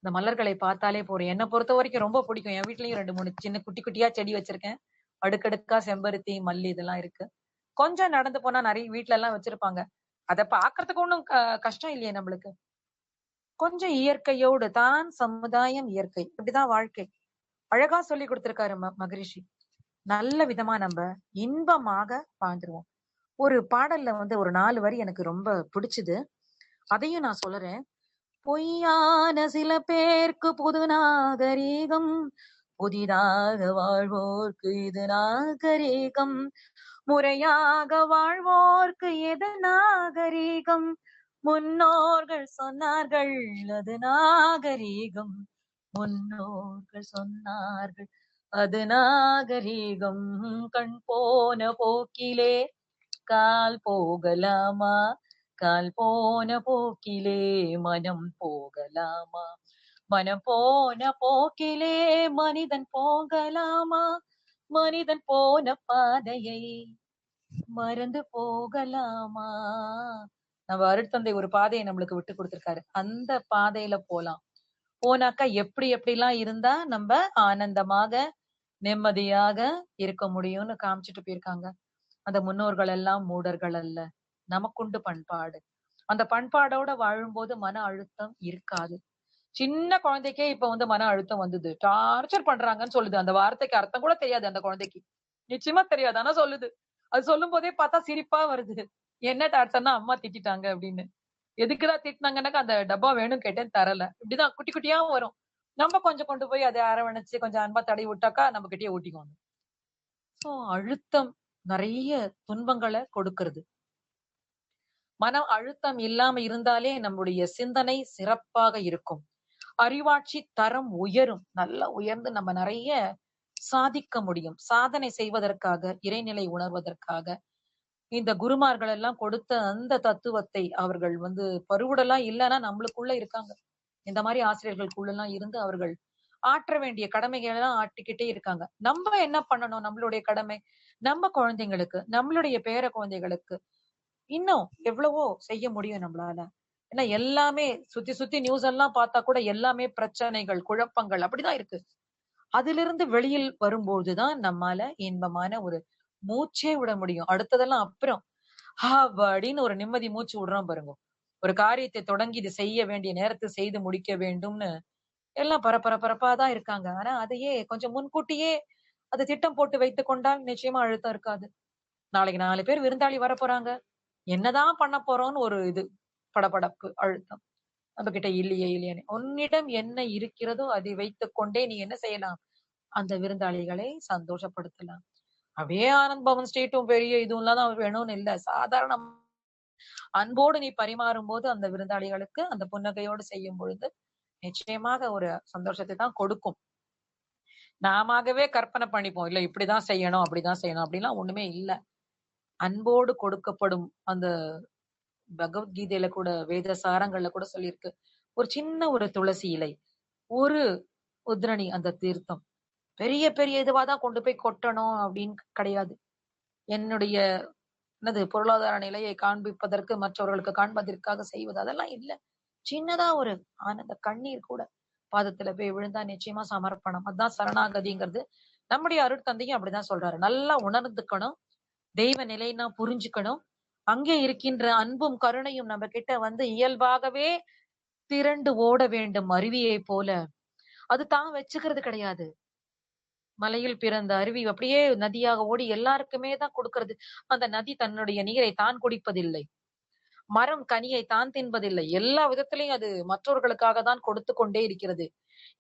இந்த மலர்களை பார்த்தாலே போதும். என்ன பொறுத்தவரைக்கும் ரொம்ப பிடிக்கும். என் வீட்லயும் 2, 3 சின்ன குட்டி குட்டியா செடி வச்சிருக்கேன். அடுக்கடுக்கா செம்பருத்தி, மல்லி இதெல்லாம் இருக்கு. கொஞ்சம் நடந்து போனா நெறைய வீட்ல எல்லாம் வச்சிருப்பாங்க. அத பார்க்கறதுக்கு ஒண்ணும் கஷ்டம் இல்லையே நம்மளுக்கு. கொஞ்சம் இயற்கையோடு தான் சமுதாயம் இயற்கை. இப்படிதான் வாழ்க்கை. அழகா சொல்லிக் குடுத்திருக்காரு மகரிஷி. நல்ல விதமா நம்ப இன்பமாக வாழ்ந்துருவோம். ஒரு பாடல்ல வந்து ஒரு 4 வரி எனக்கு ரொம்ப பிடிச்சது. அதையும் நான் சொல்லுறேன். பொய்யான சில பேர்க்கு புது நாகரீகம். புதிதாக வாழ்வோர்க்கு இது நாகரீகம். முறையாக வாழ்வோர்க்கு எது நாகரீகம். முன்னோர்கள் சொன்னார்கள் அது நாகரீகம். முன்னோர்கள் சொன்னார்கள் அது நாகரீகம். கண் போன போக்கிலே கால் போகலாமா? கால் போன போக்கிலே மனம் போகலாமா? மனம் போன போக்கிலே மனிதன் போகலாமா? மனிதன் போன பாதையை மறந்து போகலாமா? நம்ம அருட்தந்தை ஒரு பாதையை நம்மளுக்கு விட்டு கொடுத்திருக்காரு. அந்த பாதையில போலாம். போனாக்கா எப்படி எப்படிலாம் இருந்தா நம்ம ஆனந்தமாக, நிம்மதியாக இருக்க முடியும்னு காமிச்சிட்டு போயிருக்காங்க. அந்த முன்னோர்கள் எல்லாம் மூடர்கள் அல்ல. நமக்குண்டு பண்பாடு. அந்த பண்பாடோட வாழும்போது மன அழுத்தம் இருக்காது. சின்ன குழந்தைக்கே இப்ப வந்து மன அழுத்தம் வந்தது. டார்ச்சர் பண்றாங்கன்னு சொல்லுது. அந்த வார்த்தைக்கு அர்த்தம் கூட தெரியாது அந்த குழந்தைக்கு. நிச்சயமா தெரியாது. ஆனா சொல்லுது. அது சொல்லும்போதே பார்த்தா சிரிப்பா வருது. என்ன டார்ச்சர்ன்னா அம்மா திட்டிட்டாங்க அப்படின்னு. எதுக்குடா திட்டுனாங்கன்னாக்கா அந்த டப்பா வேணும்னு கேட்டேன் தரல. இப்படிதான் குட்டி குட்டியா வரும். நம்ம கொஞ்சம் கொண்டு போய் அதை அரவணைச்சு கொஞ்சம் அன்பா தடவி விட்டாக்கா நம்ம கிட்டயே ஊட்டிக்குவாங்க. சோ அழுத்தம் நெறைய துன்பங்கள கொடுக்கிறது. மன அழுத்தம் இல்லாம இருந்தாலே நம்முடைய சிந்தனை சிறப்பாக இருக்கும். அறிவாட்சி தரம் உயரும். நல்லா உயர்ந்து நம்ம நெறைய சாதிக்க முடியும். சாதனை செய்வதற்காக, இறைநிலை உணர்வதற்காக, இந்த குருமார்கள் எல்லாம் கொடுத்த அந்த தத்துவத்தை அவர்கள் வந்து பருவுடலா இல்லன்னா நம்மளுக்குள்ள இருக்காங்க. இந்த மாரி ஆசிரியர்களுக்குள்ளலாம் இருந்து அவர்கள் ஆற்ற வேண்டிய கடமைகள் எல்லாம் ஆற்றிக்கிட்டே இருக்காங்க. நம்ம என்ன பண்ணணும்? நம்மளுடைய கடமை. நம்ம குழந்தைங்களுக்கு, நம்மளுடைய பேர குழந்தைகளுக்கு இன்னும் எவ்வளவோ செய்ய முடியும் நம்மளால. ஏன்னா எல்லாமே சுத்தி சுத்தி நியூஸ் எல்லாம் பார்த்தா கூட எல்லாமே பிரச்சனைகள், குழப்பங்கள் அப்படிதான் இருக்கு. அதிலிருந்து வெளியில் வரும்போதுதான் நம்மால இன்பமான ஒரு மூச்சே விட முடியும். அடுத்ததெல்லாம் அப்புறம். அப்படின்னு ஒரு நிம்மதி மூச்சு விடுறோம் பாருங்க. ஒரு காரியத்தை தொடங்கி இது செய்ய வேண்டிய நேரத்தில் செய்து முடிக்க வேண்டும்னு எல்லாம் பரபரப்பா தான் இருக்காங்க. ஆனா அதையே கொஞ்சம் முன்கூட்டியே அது திட்டம் போட்டு வைத்துக் கொண்டால் நிச்சயமா அழுத்தம் இருக்காது. நாளைக்கு 4 பேர் விருந்தாளி வரப்போறாங்க. என்னதான் பண்ண போறோம்னு ஒரு இது படபடப்பு, அழுத்தம். நம்மகிட்ட இல்லையே இல்லையேன்னு. உன்னிடம் என்ன இருக்கிறதோ அதை வைத்துக் கொண்டே நீ என்ன செய்யலாம்? அந்த விருந்தாளிகளை சந்தோஷப்படுத்தலாம். அப்படியே ஆனந்த் பவன் ஸ்ட்ரீட்டும் பெரிய இதுவும்லாம் தான் வேணும்னு இல்ல. சாதாரணம் அன்போடு நீ பரிமாறும்போது அந்த விருந்தாளிகளுக்கு அந்த புன்னகையோடு செய்யும் பொழுது நிச்சயமாக ஒரு சந்தோஷத்தை தான் கொடுக்கும். நாமாகவே கற்பனை பண்ணிப்போம். இல்ல இப்படிதான் செய்யணும், அப்படிதான் செய்யணும் அப்படிலாம் ஒண்ணுமே இல்ல. அன்போடு கொடுக்கப்படும் அந்த பகவத்கீதையில கூட வேத சாரங்கள்ல கூட சொல்லியிருக்கு. ஒரு சின்ன ஒரு துளசி இலை, ஒரு உத்ரணி அந்த தீர்த்தம். பெரிய பெரிய இதுவாதான் கொண்டு போய் கொட்டணும் அப்படின்னு கிடையாது. என்னுடைய என்னது பொருளாதார நிலையை காண்பிப்பதற்கு, மற்றவர்களுக்கு காண்பதற்காக செய்வது அதெல்லாம் இல்ல. சின்னதா ஒரு ஆனந்த கண்ணீர் கூட பாதத்துல போய் விழுந்தா நிச்சயமா சமர்ப்பணம். அதான் சரணாகதிங்கிறது. நம்முடைய அருட்தந்தையும் அப்படிதான் சொல்றாரு. நல்லா உணர்ந்துக்கணும். தெய்வ நிலைன்னா புரிஞ்சுக்கணும். அங்கே இருக்கின்ற அன்பும் கருணையும் நம்ம கிட்ட வந்து இயல்பாகவே திரண்டு ஓட வேண்டும் அருவியைப் போல. அது தான் வச்சுக்கிறது கிடையாது. மலையில் பிறந்த அருவி அப்படியே நதியாக ஓடி எல்லாருக்குமே தான் கொடுக்கிறது. அந்த நதி தன்னுடைய நீரை தான் குடிப்பதில்லை. மரம் கனியை தான் தின்பதில்லை. எல்லா விதத்திலயும் அது மற்றவர்களுக்காக தான் கொடுத்து கொண்டே இருக்கிறது.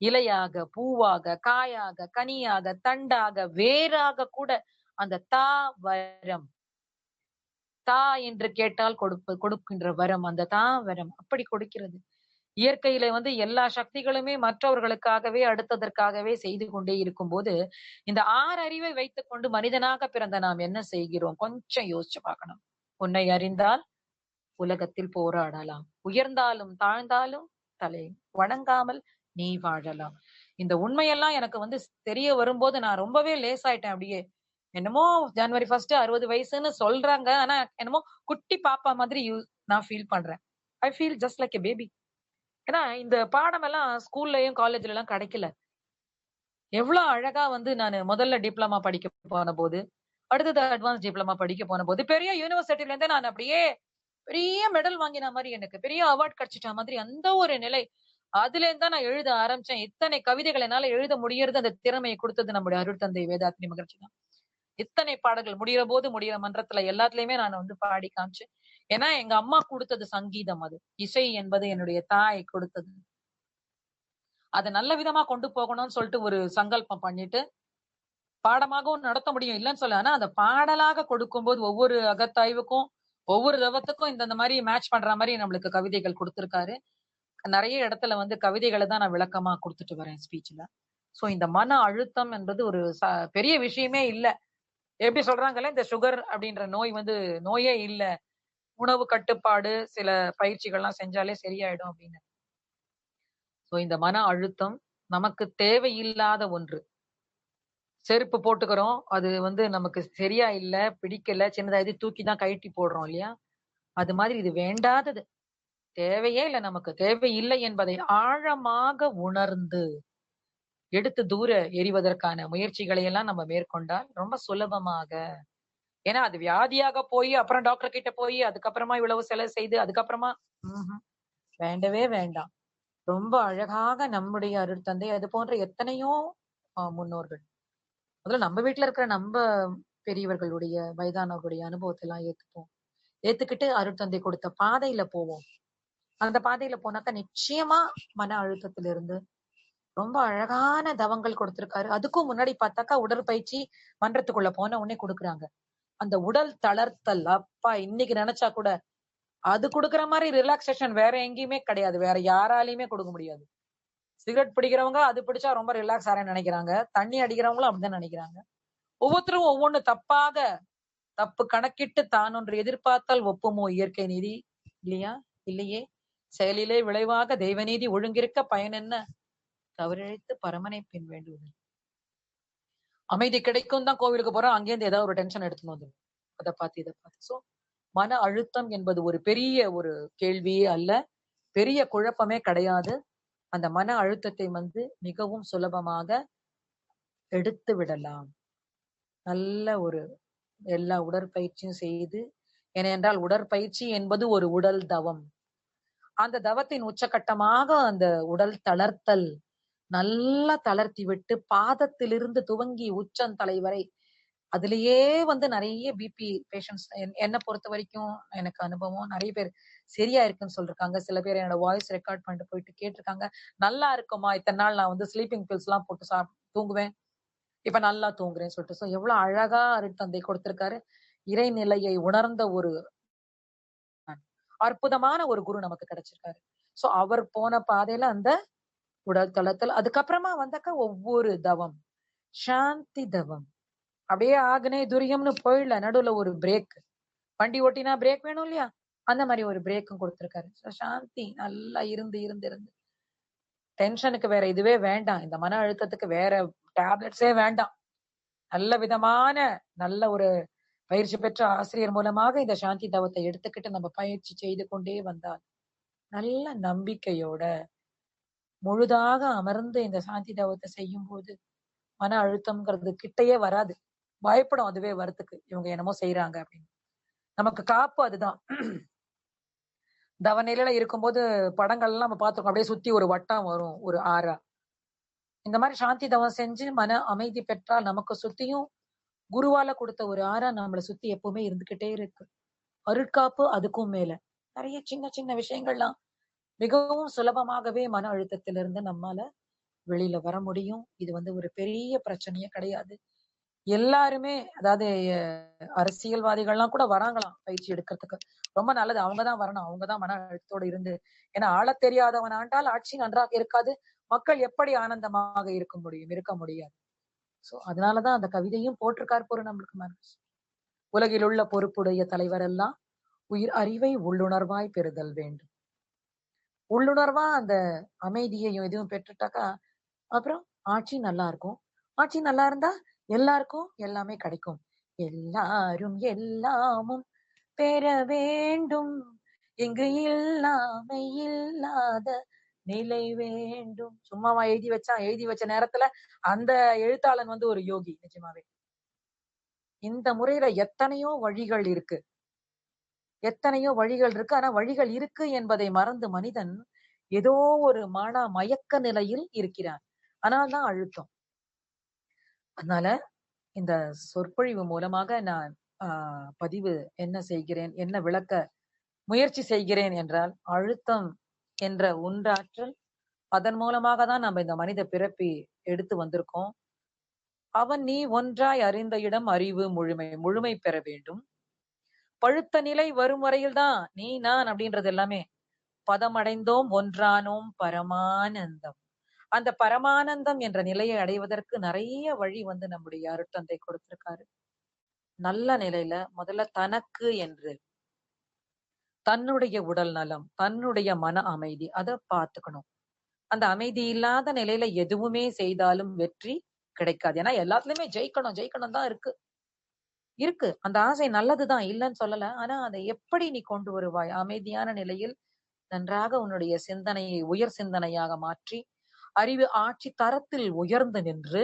இலையாக, பூவாக, காயாக, கனியாக, தண்டாக, வேராக கூட அந்த வரம். தா என்று கேட்டால் கொடுக்கின்ற வரம். அந்த வரம் அப்படி கொடுக்கிறது. இயற்கையில வந்து எல்லா சக்திகளுமே மற்றவர்களுக்காகவே, அடுத்ததற்காகவே செய்து கொண்டே இருக்கும்போது, இந்த 6 அறிவை வைத்துக்கொண்டு மனிதனாக பிறந்த நாம் என்ன செய்கிறோம்? கொஞ்சம் யோசிச்சு பார்க்கணும். உன்னை அறிந்தால் உலகத்தில் போராடலாம். உயர்ந்தாலும் தாழ்ந்தாலும் தலை வணங்காமல் நீ வாழலாம். இந்த உண்மையெல்லாம் எனக்கு வந்து தெரிய வரும்போது நான் ரொம்பவே லேசாயிட்டேன் அப்படியே. என்னமோ ஜனவரி 1 60 வயசுன்னு சொல்றாங்க. ஆனா என்னமோ குட்டி பாப்பா மாதிரி நான் ஃபீல் பண்றேன். I feel just like a baby. ஏன்னா இந்த பாடம் எல்லாம் ஸ்கூல்லயும், காலேஜ்ல எல்லாம் கிடைக்கல. எவ்வளவு அழகா வந்து நானு முதல்ல டிப்ளமா படிக்க போனபோது, அடுத்தது அட்வான்ஸ் டிப்ளமா படிக்க போனபோது, பெரிய யூனிவர்சிட்டில இருந்தே நான் அப்படியே பெரிய மெடல் வாங்கின மாரி எனக்கு பெரிய அவார்ட் கிடைச்சிட்ட மாதிரி அந்த ஒரு நிலை. அதுலேருந்து தான் நான் எழுத ஆரம்பிச்சேன். இத்தனை கவிதைகள் என்னால எழுத முடியறது அந்த திறமையை குடுத்தது நம்முடைய அருட்தந்தை வேதாத்ரி மகரிஷி தான். இத்தனை பாடல்கள் முடியற மன்றத்துல எல்லாத்துலயுமே நான் வந்து பாடி காமிச்சேன். ஏன்னா எங்க அம்மா குடுத்தது சங்கீதம் அது. இசை என்பது என்னுடைய தாய் கொடுத்தது. அத நல்ல விதமா கொண்டு போகணும்னு சொல்லிட்டு ஒரு சங்கல்பம் பண்ணிட்டு, பாடமாகவும் நடத்த முடியும் இல்லன்னு சொல்லல. ஆனா அந்த பாடலாக கொடுக்கும்போது ஒவ்வொரு அகத்தாய்வுக்கும், ஒவ்வொரு தவத்துக்கும் இந்த மாரி மேட்ச் பண்ற மாரி நம்மளுக்கு கவிதைகள் குடுத்திருக்காரு. நெறைய இடத்துல வந்து கவிதைகள தான் நான் விளக்கமா குடுத்துட்டு வரேன் ஸ்பீச்ல. சோ இந்த மன அழுத்தம் என்பது ஒரு பெரிய விஷயமே இல்ல. எப்படி சொல்றாங்கல்ல, இந்த சுகர் அப்படின்ற நோய் வந்து நோயே இல்ல. உணவு கட்டுப்பாடு, சில பயிற்சிகள்லாம் செஞ்சாலே சரியாயிடும் அப்படின்னு. சோ இந்த மன அழுத்தம் நமக்கு தேவையில்லாத ஒன்று. செருப்பு போட்டுக்கிறோம். அது வந்து நமக்கு சரியா இல்ல, பிடிக்கல, சின்னதா எது தூக்கி தான் கழட்டி போடுறோம் இல்லையா? அது மாதிரி இது வேண்டாதது. தேவையே இல்ல நமக்கு. தேவையில்லை என்பதை ஆழமாக உணர்ந்து, எடுத்து தூர எறிவதற்கான முயற்சிகளை எல்லாம் நம்ம மேற்கொண்டால் ரொம்ப சுலபமாக ஏன்னா அது வியாதியாக போய், அப்புறம் டாக்டர் கிட்ட போய், அதுக்கப்புறமா இவ்வளவு செலவு செய்து, அதுக்கப்புறமா ம்ஹ்ம். வேண்டவே வேண்டாம். ரொம்ப அழகாக நம்முடைய அருட்தந்தை, அது போன்ற எத்தனையோ முன்னோர்கள். முதல்ல நம்ம வீட்ல இருக்கிற பெரியவர்களுடைய, வயதானவர்களுடைய அனுபவத்தை எல்லாம் ஏத்துப்போம். ஏத்துக்கிட்டு அருட்தந்தை கொடுத்த பாதையில போவோம். அந்த பாதையில போனாக்கா நிச்சயமா மன அழுத்தத்திலிருந்து ரொம்ப அழகான தவங்கள் கொடுத்திருக்காரு. அதுக்கும் முன்னாடி பார்த்தாக்கா உடற்பயிற்சி மன்றத்துக்குள்ள போன உடனே குடுக்குறாங்க. அந்த உடல் தளர்த்தல், அப்பா இன்னைக்கு நினைச்சா கூட, அது குடுக்குற மாரி ரிலாக்சேஷன் வேற எங்கேயுமே கிடையாது. வேற யாராலயுமே குடுக்க முடியாது. சிகரெட் பிடிக்கிறவங்க அது பிடிச்சா ரொம்ப ரிலாக்ஸ் ஆறேன்னு நினைக்கிறாங்க. தண்ணி அடிக்கிறவங்களும் அப்படிதான் நினைக்கிறாங்க. ஒவ்வொருத்தரும் ஒவ்வொன்னு தப்பு கணக்கிட்டு தான் ஒன்று எதிர்பார்த்தால் ஒப்புமோ இயற்கை நீதி இல்லையா? இல்லையே. செயலிலே விளைவாக தெய்வநீதி ஒழுங்கிருக்க பயன் என்ன? தவறிழைத்து பரமனை பின் வேண்டுவது. அமைதி கிடைக்கும் தான் கோவிலுக்கு போறோம். அங்கேருந்து ஏதாவது ஒரு டென்ஷன் எடுத்துன்னு வந்துரும். அத பார்த்து இத பார்த்து. சோ மன அழுத்தம் என்பது ஒரு பெரிய ஒரு கேள்வியே அல்ல. பெரிய குழப்பமே கிடையாது. அந்த மன அழுத்தத்தை வந்து மிகவும் சுலபமாக எடுத்து விடலாம். நல்ல ஒரு எல்லா உடற்பயிற்சியும் செய்து ஏனென்றால் உடற்பயிற்சி என்பது ஒரு உடல் தவம். அந்த தவத்தின் உச்சகட்டமாக அந்த உடல் தளர்த்தல் நல்லா தளர்த்தி விட்டு பாதத்திலிருந்து துவங்கி உச்சந்தலை வரை அதிலேயே வந்து நிறைய பிபி பேஷண்ட்ஸ் என்ன பொறுத்த வரைக்கும் எனக்கு அனுபவம் நிறைய பேர் சரியா இருக்குன்னு சொல்லிருக்காங்க. சில பேர் என்னோட வாய்ஸ் ரெக்கார்ட் பண்ணிட்டு போயிட்டு கேட்டிருக்காங்க. நல்லா இருக்குமா, இத்தனை நாள் நான் வந்து ஸ்லீப்பிங் பில்ஸ் எல்லாம் போட்டு தூங்குவேன், இப்ப நல்லா தூங்குறேன்னு சொல்லிட்டு. சோ எவ்வளவு அழகா அருட்தந்தை கொடுத்திருக்காரு. இறைநிலையை உணர்ந்த ஒரு அற்புதமான ஒரு குரு நமக்கு கிடைச்சிருக்காரு. சோ அவர் போன பாதையில அந்த உடல் தளத்தில் அதுக்கப்புறமா வந்தாக்கா ஒவ்வொரு தவம், சாந்தி தவம், அப்படியே ஆக்னேய துரியம்னு போயிடல. நடுவுல ஒரு பிரேக். வண்டி ஓட்டினா பிரேக் வேணும் இல்லையா? அந்த மாதிரி ஒரு பிரேக்கும் கொடுத்திருக்காரு. சாந்தி நல்லா இருந்து இருந்து இருந்து டென்ஷனுக்கு வேற இதுவே வேண்டாம், இந்த மன அழுத்தத்துக்கு வேற டேப்லெட்ஸே வேண்டாம். நல்ல விதமான நல்ல ஒரு பயிற்சி பெற்ற ஆசிரியர் மூலமாக இந்த சாந்தி தவத்தை எடுத்துக்கிட்டு நம்ம பயிற்சி செய்து கொண்டே வந்தால் நல்ல நம்பிக்கையோட முழுதாக அமர்ந்து இந்த சாந்தி தவத்தை செய்யும் போது மன அழுத்தம்ங்கிறது கிட்டையே வராது. பயப்படும் அதுவே வரத்துக்கு, இவங்க என்னமோ செய்யறாங்க அப்படின்னு. நமக்கு காப்பு அதுதான். தவநிலையில இருக்கும்போது படங்கள்லாம் நம்ம பார்த்திருக்கோம், அப்படியே சுத்தி ஒரு வட்டம் வரும், ஒரு ஆறா. இந்த மாதிரி சாந்தி தவம் செஞ்சு மன அமைதி பெற்றால் நமக்கு சுத்தியும் குருவால கொடுத்த ஒரு ஆறா நம்மளை சுத்தி எப்பவுமே இருந்துகிட்டே இருக்கு. அருட்காப்பு அதுக்கும் மேல நிறைய சின்ன சின்ன விஷயங்கள்லாம் மிகவும் சுலபமாகவே மன அழுத்தத்திலிருந்து நம்மால வெளியில வர முடியும். இது ஒரு பெரிய பிரச்சனையே கிடையாது. எல்லாருமே, அதாவது அரசியல்வாதிகள்லாம் கூட வராங்களாம் பயிற்சி எடுக்கிறதுக்கு. ரொம்ப நல்லது, அவங்கதான் வரணும். அவங்கதான் மன அழுத்தத்தோடு இருந்து, ஏன்னா ஆளத் தெரியாதவன் ஆண்டால் ஆட்சி நன்றாக இருக்காது, மக்கள் எப்படி ஆனந்தமாக இருக்க முடியாது. சோ அதனாலதான் அந்த கவிதையும் போட்டிருக்கார் போற நம்மளுக்கு மனசு. உலகில் உள்ள பொறுப்புடைய தலைவர் எல்லாம் உயிர் அறிவை உள்ளுணர்வாய் பெறுதல் வேண்டும். உள்ளுணர்வா அந்த அமைதியையும் இதுவும் பெற்றுட்டாக்கா அப்புறம் ஆட்சி நல்லா இருக்கும். ஆட்சி நல்லா இருந்தா எல்லாருக்கும் எல்லாமே கிடைக்கும். எல்லாரும் எல்லாமும் பெற வேண்டும், இங்கு இல்லாமை இல்லாத நிலை வேண்டும். சும்மாவா எழுதி வச்ச நேரத்துல அந்த எழுத்தாளன் ஒரு யோகி நிஜமாவே. இந்த முறையில எத்தனையோ வழிகள் இருக்கு, எத்தனையோ வழிகள் இருக்கு. ஆனா வழிகள் இருக்கு என்பதை மறந்து மனிதன் ஏதோ ஒரு மயக்க நிலையில் இருக்கிறான். அதனால்தான் அழுத்தம். அதனால இந்த சொற்பொழிவு மூலமாக நான் பதிவு என்ன செய்கிறேன், என்ன விளக்க முயற்சி செய்கிறேன் என்றால், அழுத்தம் என்ற ஒன்றாற்றல், அதன் மூலமாக தான் நம்ம இந்த மனித பிறப்பி எடுத்து வந்திருக்கோம். அவன் நீ ஒன்றாய் அறிந்த இடம் அறிவு முழுமை பெற வேண்டும். பழுத்த நிலை வரும் வரையில் தான் நீ நான் அப்படின்றது எல்லாமே பதமடைந்தோம் ஒன்றானோம் பரமானந்தம். அந்த பரமானந்தம் என்ற நிலையை அடைவதற்கு நிறைய வழி நம்முடைய அருட்தந்தை கொடுத்திருக்காரு. நல்ல நிலையில முதல்ல தனக்கு என்று தன்னுடைய உடல் நலம், தன்னுடைய மன அமைதி, அதை பார்த்துக்கணும். அந்த அமைதி இல்லாத நிலையில எதுவுமே செய்தாலும் வெற்றி கிடைக்காது. ஏன்னா எல்லாத்துலயுமே ஜெயிக்கணும் தான் இருக்கு. அந்த ஆசை நல்லதுதான், இல்லைன்னு சொல்லல. ஆனா அதை எப்படி நீ கொண்டு வருவாய்? அமைதியான நிலையில் நன்றாக உன்னுடைய சிந்தனையை உயர் சிந்தனையாக மாற்றி அறிவு ஆட்சி தரத்தில் உயர்ந்து நின்று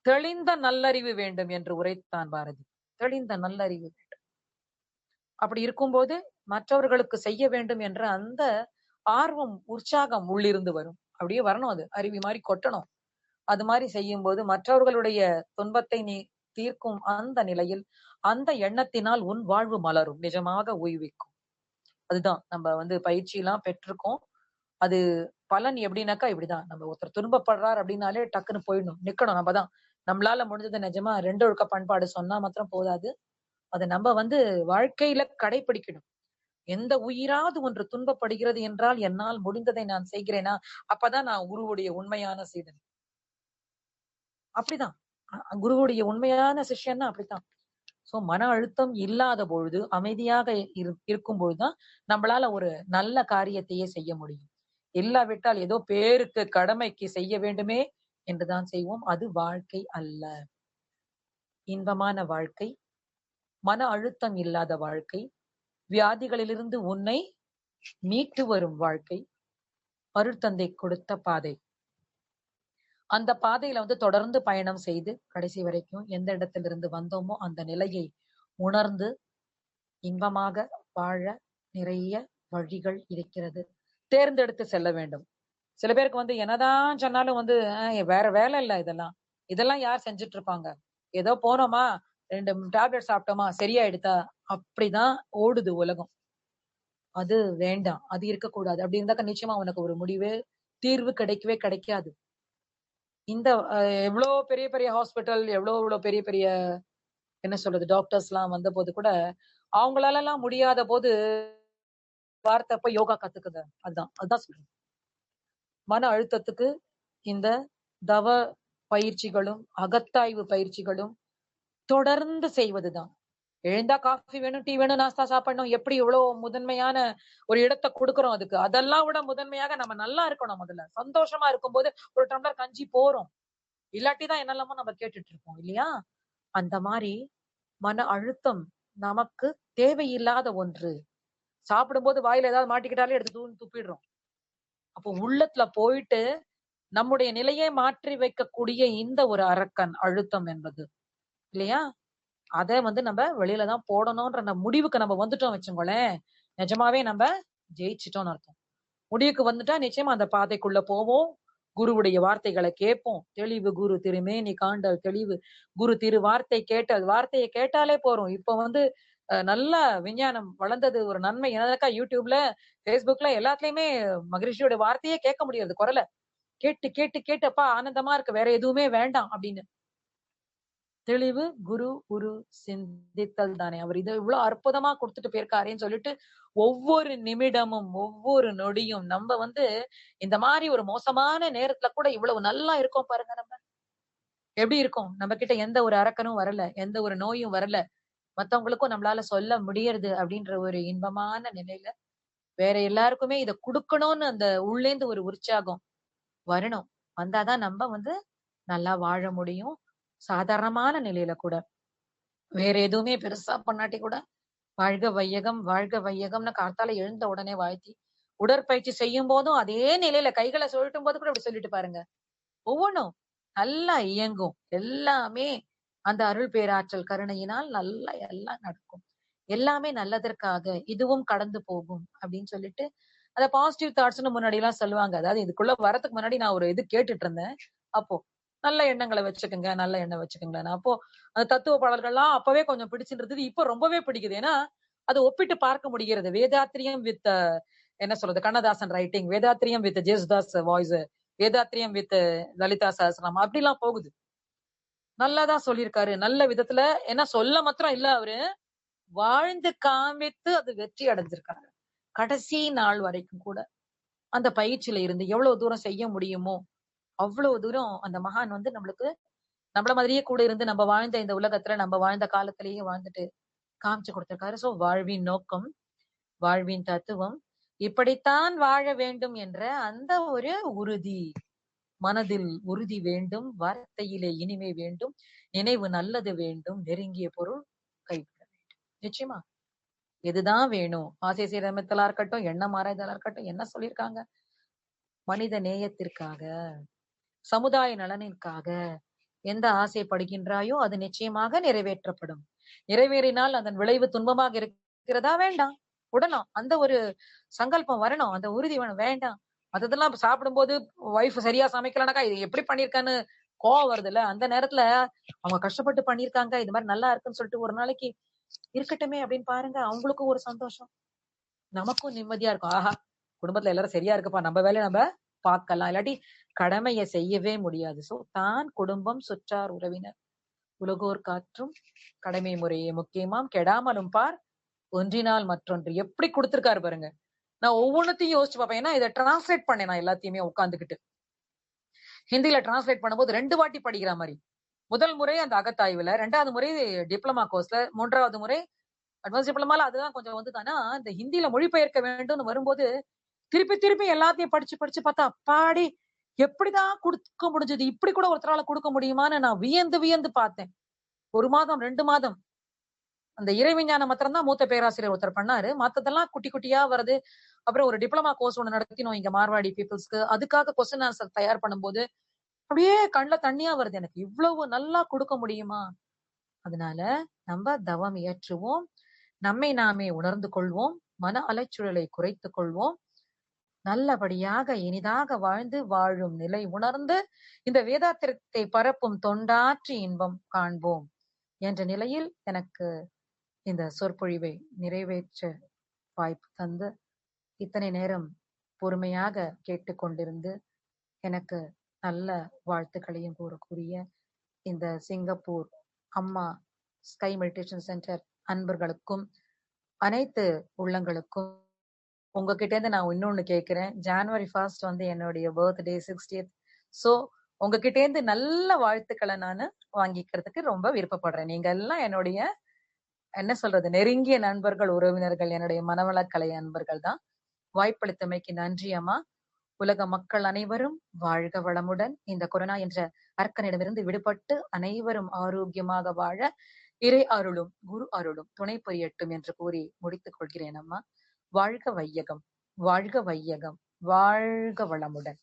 தெளிந்த நல்லறிவு வேண்டும் என்று உரைத்தான் பாரதி. தெளிந்த நல்லறிவு வேண்டும். அப்படி இருக்கும்போது மற்றவர்களுக்கு செய்ய வேண்டும் என்ற அந்த ஆர்வம், உற்சாகம் உள்ளிருந்து வரும். அப்படியே வரணும், அது அருவி மாதிரி கொட்டணும். அது மாதிரி செய்யும் போது மற்றவர்களுடைய துன்பத்தை நீ தீர்க்கும் அந்த நிலையில் அந்த எண்ணத்தினால் உன் வாழ்வு மலரும், நிஜமாக உய்விக்கும். அதுதான் நம்ம பயிற்சி எல்லாம் பெற்றிருக்கோம். அது பலன் எப்படின்னாக்கா இப்படிதான். நம்ம ஒருத்தர் துன்பப்படுறார் அப்படின்னாலே டக்குன்னு போயிடணும், நிக்கணும். நம்மளால முடிஞ்சது நிஜமா 2 ஒழுக்க பண்பாடு சொன்னா மாத்திரம் போதாது. அதை நம்ம வாழ்க்கையில கடைபிடிக்கணும். எந்த உயிராவது ஒன்று துன்பப்படுகிறது என்றால் என்னால் முடிந்ததை நான் செய்கிறேனா, அப்பதான் நான் குருவுடைய உண்மையான சீடன். அப்படிதான் குருவுடைய உண்மையான சிஷ்யன்னா அப்படித்தான். சோ மன அழுத்தம் இல்லாத பொழுது, அமைதியாக இருக்கும் பொழுதுதான் நம்மளால ஒரு நல்ல காரியத்தையே செய்ய முடியும். இல்லாவிட்டால் ஏதோ பேருக்கு கடமைக்கு செய்ய வேண்டுமே என்றுதான் செய்வோம். அது வாழ்க்கை அல்ல. இன்பமான வாழ்க்கை, மன அழுத்தம் இல்லாத வாழ்க்கை, வியாதிகளிலிருந்து உன்னை மீட்டு வரும் வாழ்க்கை, அருட்தந்தை கொடுத்த பாதை. அந்த பாதையில தொடர்ந்து பயணம் செய்து கடைசி வரைக்கும் எந்த இடத்திலிருந்து வந்தோமோ அந்த நிலையை உணர்ந்து இன்பமாக வாழ நிறைய வழிகள் இருக்கிறது. தேர்ந்தெடுத்து செல்ல வேண்டும். சில பேருக்கு என்னதான் சொன்னாலும் வேற வேலை இல்ல, இதெல்லாம் யார் செஞ்சுட்டு இருப்பாங்க? ஏதோ போனோமா, 2 டேப்லெட் சாப்பிட்டோமா, சரியாயிடுதா, அப்படிதான் ஓடுது உலகம். அது வேண்டாம், அது இருக்கக்கூடாது. அப்படி இருந்தாக்க நிச்சயமா உனக்கு ஒரு முடிவே தீர்வு கிடைக்கவே கிடைக்காது. இந்த எவ்வளவு பெரிய பெரிய ஹாஸ்பிட்டல், எவ்வளவு பெரிய பெரிய என்ன சொல்றது டாக்டர்ஸ் எல்லாம் வந்த போது கூட அவங்களால எல்லாம் முடியாத போது வார்த்தை போய் யோகா கத்துக்குது. அதுதான் சொல்றேன். மன அழுத்தத்துக்கு இந்த தவ பயிற்சிகளும் அகத்தாய்வு பயிற்சிகளும் தொடர்ந்து செய்வதுதான். எழுந்தா காஃபி வேணும், டீ வேணும், நாஸ்தா சாப்பிடணும். எப்படி இவ்வளவு முதன்மையான ஒரு இடத்தை கொடுக்கிறோம் அதுக்கு. அதெல்லாம் விட முதன்மையாக நம்ம நல்லா இருக்கணும் முதல்ல. சந்தோஷமா இருக்கும்போது ஒரு டம்ளர் கஞ்சி போறோம். இல்லாட்டி தான் என்னெல்லாமோ நம்ம கேட்டுட்டு இருப்போம் இல்லையா? அந்த மாரி மன அழுத்தம் நமக்கு தேவையில்லாத ஒன்று. சாப்பிடும்போது வாயில ஏதாவது மாட்டிக்கிட்டாலே எடுத்து துப்பிடுறோம். அப்போ உள்ளத்துல போயிட்டு நம்முடைய நிலையை மாற்றி வைக்கக்கூடிய இந்த ஒரு அரக்கன் அழுத்தம் என்பது இல்லையா? அத நம்ம வெளியில தான் போடணும்ன்ற அந்த முடிவுக்கு நம்ம வந்துட்டோம் வச்சுக்கோங்களேன், நிஜமாவே நம்ம ஜெயிச்சுட்டோம்னு அர்த்தம். முடிவுக்கு வந்துட்டா நிச்சயமா அந்த பாதைக்குள்ள போவோம். குருவுடைய வார்த்தைகளை கேட்போம். தெளிவு குரு திருமேனி காண்டல் தெளிவு குரு திரு வார்த்தை கேட்டல். வார்த்தையை கேட்டாலே போறோம். இப்ப நல்ல விஞ்ஞானம் வளர்ந்தது ஒரு நன்மை. என்னக்கா யூடியூப்ல, Facebookல எல்லாத்துலயுமே மகரிஷியோட வார்த்தையே கேட்க முடியாது குரல. கேட்டு கேட்டு கேட்டு அப்பா ஆனந்தமா இருக்கு. வேற எதுவுமே வேண்டாம் அப்படின்னு. தெளிவு குரு குரு சிந்தித்தல் தானே. அவர் இதை இவ்வளவு அற்புதமா கொடுத்துட்டு போயிருக்காருன்னு சொல்லிட்டு ஒவ்வொரு நிமிடமும் ஒவ்வொரு நொடியும் நம்ம இந்த மாதிரி ஒரு மோசமான நேரத்துல கூட இவ்வளவு நல்லா இருக்கோம் பாருங்க. நம்ம எப்படி இருக்கோம்? நம்ம கிட்ட எந்த ஒரு அரக்கனும் வரல, எந்த ஒரு நோயும் வரல, மத்தவங்களுக்கும் நம்மளால சொல்ல முடியறது அப்படின்ற ஒரு இன்பமான நிலையில வேற எல்லாருக்குமே இத குடுக்கணும்னு அந்த உள்ளேந்து ஒரு உற்சாகம் வரணும். வந்தாதான் நம்ம நல்லா வாழ முடியும். சாதாரணமான நிலையில கூட. வேற எதுவுமே பெருசா பண்ணாட்டி கூட, வாழ்க வையகம்னு காத்தால எழுந்த உடனே வாழ்த்தி, உடற்பயிற்சி செய்யும் போதும் அதே நிலையில கைகளை சுழட்டும் போது கூட இப்படி சொல்லிட்டு பாருங்க. ஒவ்வொன்னும் நல்லா இயங்கும். எல்லாமே அந்த அருள் பேராற்றல் கருணையினால் நல்லா எல்லாம் நடக்கும். எல்லாமே நல்லதற்காக, இதுவும் கடந்து போகும் அப்படின்னு சொல்லிட்டு, அத பாசிட்டிவ் தாட்ஸ்ன்னு முன்னாடி எல்லாம் சொல்லுவாங்க. அதாவது இதுக்குள்ள வரதுக்கு முன்னாடி நான் ஒரு இது கேட்டுட்டு இருந்தேன். அப்போ நல்ல எண்ணங்களை வச்சுக்கோங்க, நல்ல எண்ணம் வச்சுக்கோங்களேன். அப்போ அந்த தத்துவ பாடல்கள்லாம் அப்பவே கொஞ்சம் பிடிச்சிருந்தது. இப்ப ரொம்பவே பிடிக்குது. ஏன்னா, அது ஒப்பிட்டு பார்க்க முடிகிறது. வேதாத்திரியம் வித் என்ன சொல்றது, Kannadasan writing, Vethathiriyam with Yesudas voice, Vethathiriyam with Lalitha Sahasranamam அப்படிலாம் போகுது. நல்லாதான் சொல்லியிருக்காரு. நல்ல விதத்துல. ஏன்னா சொல்ல மாத்திரம் இல்ல அவரு, வாழ்ந்து காமித்து அது வெற்றி அடைஞ்சிருக்காரு. கடைசி நாள் வரைக்கும் கூட அந்த பயிற்சியில இருந்து எவ்வளவு தூரம் செய்ய முடியுமோ அவ்வளவு தூரம் அந்த மகான் நம்மளுக்கு நம்மள மாதிரியே கூட இருந்து நம்ம வாழ்ந்த இந்த உலகத்துல நம்ம வாழ்ந்த காலத்திலேயே வாழ்ந்துட்டு காமிச்சு கொடுத்திருக்காரு. சோ வாழ்வின் நோக்கம், வாழ்வின் தத்துவம், இப்படித்தான் வாழ வேண்டும் என்ற அந்த ஒரு உறுதி, மனதில் உறுதி வேண்டும், வார்த்தையிலே இனிமை வேண்டும், நினைவு நல்லது வேண்டும், நெருங்கிய பொருள் கைவிட வேண்டும். நிச்சயமா எதுதான் வேணும்? ஆசை சீரமைத்தலா இருக்கட்டும், எண்ணம் ஆராய்தலா இருக்கட்டும், என்ன சொல்லியிருக்காங்க? மனித நேயத்திற்காக, சமுதாய நலனிற்காக எந்த ஆசைப்படுகின்றாயோ அது நிச்சயமாக நிறைவேற்றப்படும். நிறைவேறினால் அதன் விளைவு துன்பமாக இருக்கிறதா? வேண்டாம். உடனும் அந்த ஒரு சங்கல்பம் வரணும். அந்த உறுதி வேணும். வேண்டாம். மத்ததெல்லாம் சாப்பிடும்போது ஒய்ஃப் சரியா சமைக்கலனாக்கா இது எப்படி பண்ணிருக்கான்னு கோவம் வருதுல்ல. அந்த நேரத்துல அவங்க கஷ்டப்பட்டு பண்ணிருக்காங்க. இது மாதிரி நல்லா இருக்குன்னு சொல்லிட்டு ஒரு நாளைக்கு இருக்கட்டுமே அப்படின்னு பாருங்க. அவங்களுக்கும் ஒரு சந்தோஷம். நமக்கும் நிம்மதியா இருக்கும். ஆஹா, குடும்பத்துல எல்லாரும் சரியா இருக்குப்பா. நம்ம வேலையை நம்ம பார்க்கலாம். இல்லாட்டி கடமையை செய்யவே முடியாது. சோ தான் குடும்பம் சுற்றார் உறவினர் உலகோர் காற்றும் கடமை முறையே முக்கியமாம் கெடாமலும் பார் ஒன்றினால் மற்றொன்று. எப்படி கொடுத்திருக்காரு பாருங்க. நான் ஒவ்வொன்னத்தையும் யோசிச்சு பார்ப்பேன். ஏன்னா இதை டிரான்ஸ்லேட் பண்ணேன் நான் எல்லாத்தையுமே உட்காந்துக்கிட்டு. ஹிந்தில டிரான்ஸ்லேட் பண்ணும்போது 2 வாட்டி படிக்கிற மாதிரி. முதல் முறை அந்த அகத்தாய்வுல, 2வது முறை டிப்ளமா கோர்ஸ்ல, 3வது முறை அட்வான்ஸ் டிப்ளமால. அதுதான் கொஞ்சம் ஆனா இந்த ஹிந்தில மொழிபெயர்க்க வேண்டும்னு வரும்போது திருப்பி திருப்பி எல்லாத்தையும் படிச்சு படிச்சு பார்த்தா அப்பாடி எப்படிதான் கொடுக்க முடிஞ்சது, இப்படி கூட ஒருத்தரால கொடுக்க முடியுமான்னு நான் வியந்து வியந்து பார்த்தேன். 1 மாதம் 2 மாதம் அந்த இறைவிஞ்ஞானம் மாத்திரம் தான் மூத்த பேராசிரியர் ஒருத்தர் பண்ணாரு. மத்ததெல்லாம் குட்டி குட்டியா வருது. அப்புறம் ஒரு டிப்ளமா கோர்ஸ் ஒண்ணு நடத்தினோம் இங்க மார்வாடி பீப்புள்ஸ்க்கு. அதுக்காக கொஸ்டின் ஆன்சர் தயார் பண்ணும்போது அப்படியே கண்ணுல தண்ணியா வருது எனக்கு. இவ்வளவு நல்லா கொடுக்க முடியுமா? அதனால நம்ம தவம் இயற்றுவோம், நம்மை நாமே உணர்ந்து கொள்வோம், மன அலைச்சூழலை குறைத்துக் கொள்வோம், நல்லபடியாக இனிதாக வாழ்ந்து வாழும் நிலை உணர்ந்து இந்த வேதாத்திரத்தை பரப்பும் தொண்டாற்றி இன்பம் காண்போம் என்ற நிலையில் எனக்கு இந்த சொற்பொழிவை நிறைவேற்ற வாய்ப்பு தந்து இத்தனை நேரம் பொறுமையாக கேட்டுக்கொண்டிருந்து எனக்கு நல்ல வாழ்த்துக்களையும் கூறக்கூடிய இந்த சிங்கப்பூர் அம்மா ஸ்கை மெடிடேஷன் சென்டர் அன்பர்களுக்கும் அனைத்து உள்ளங்களுக்கும் உங்ககிட்ட இருந்து நான் இன்னொன்னு கேட்கிறேன். ஜனவரி 1 என்னுடைய பர்த்டே 60th. சோ உங்ககிட்ட இருந்து நல்ல வாழ்த்துக்களை நான் வாங்கிக்கிறதுக்கு ரொம்ப விருப்பப்படுறேன். நீங்க எல்லாம் என்னுடைய என்ன சொல்றது, நெருங்கிய நண்பர்கள், உறவினர்கள், என்னுடைய மனவளக்கலை அன்பர்கள் தான். வாய்ப்பளித்தமைக்கு நன்றி அம்மா. உலக மக்கள் அனைவரும் வாழ்க வளமுடன். இந்த கொரோனா என்ற அரக்கனிடமிருந்து விடுபட்டு அனைவரும் ஆரோக்கியமாக வாழ இறை அருளும் குரு அருளும் துணை புரியட்டும் என்று கூறி முடித்துக் கொள்கிறேன் அம்மா. வாழ்க வையகம், வாழ்க வையகம், வாழ்க வளமுடன்.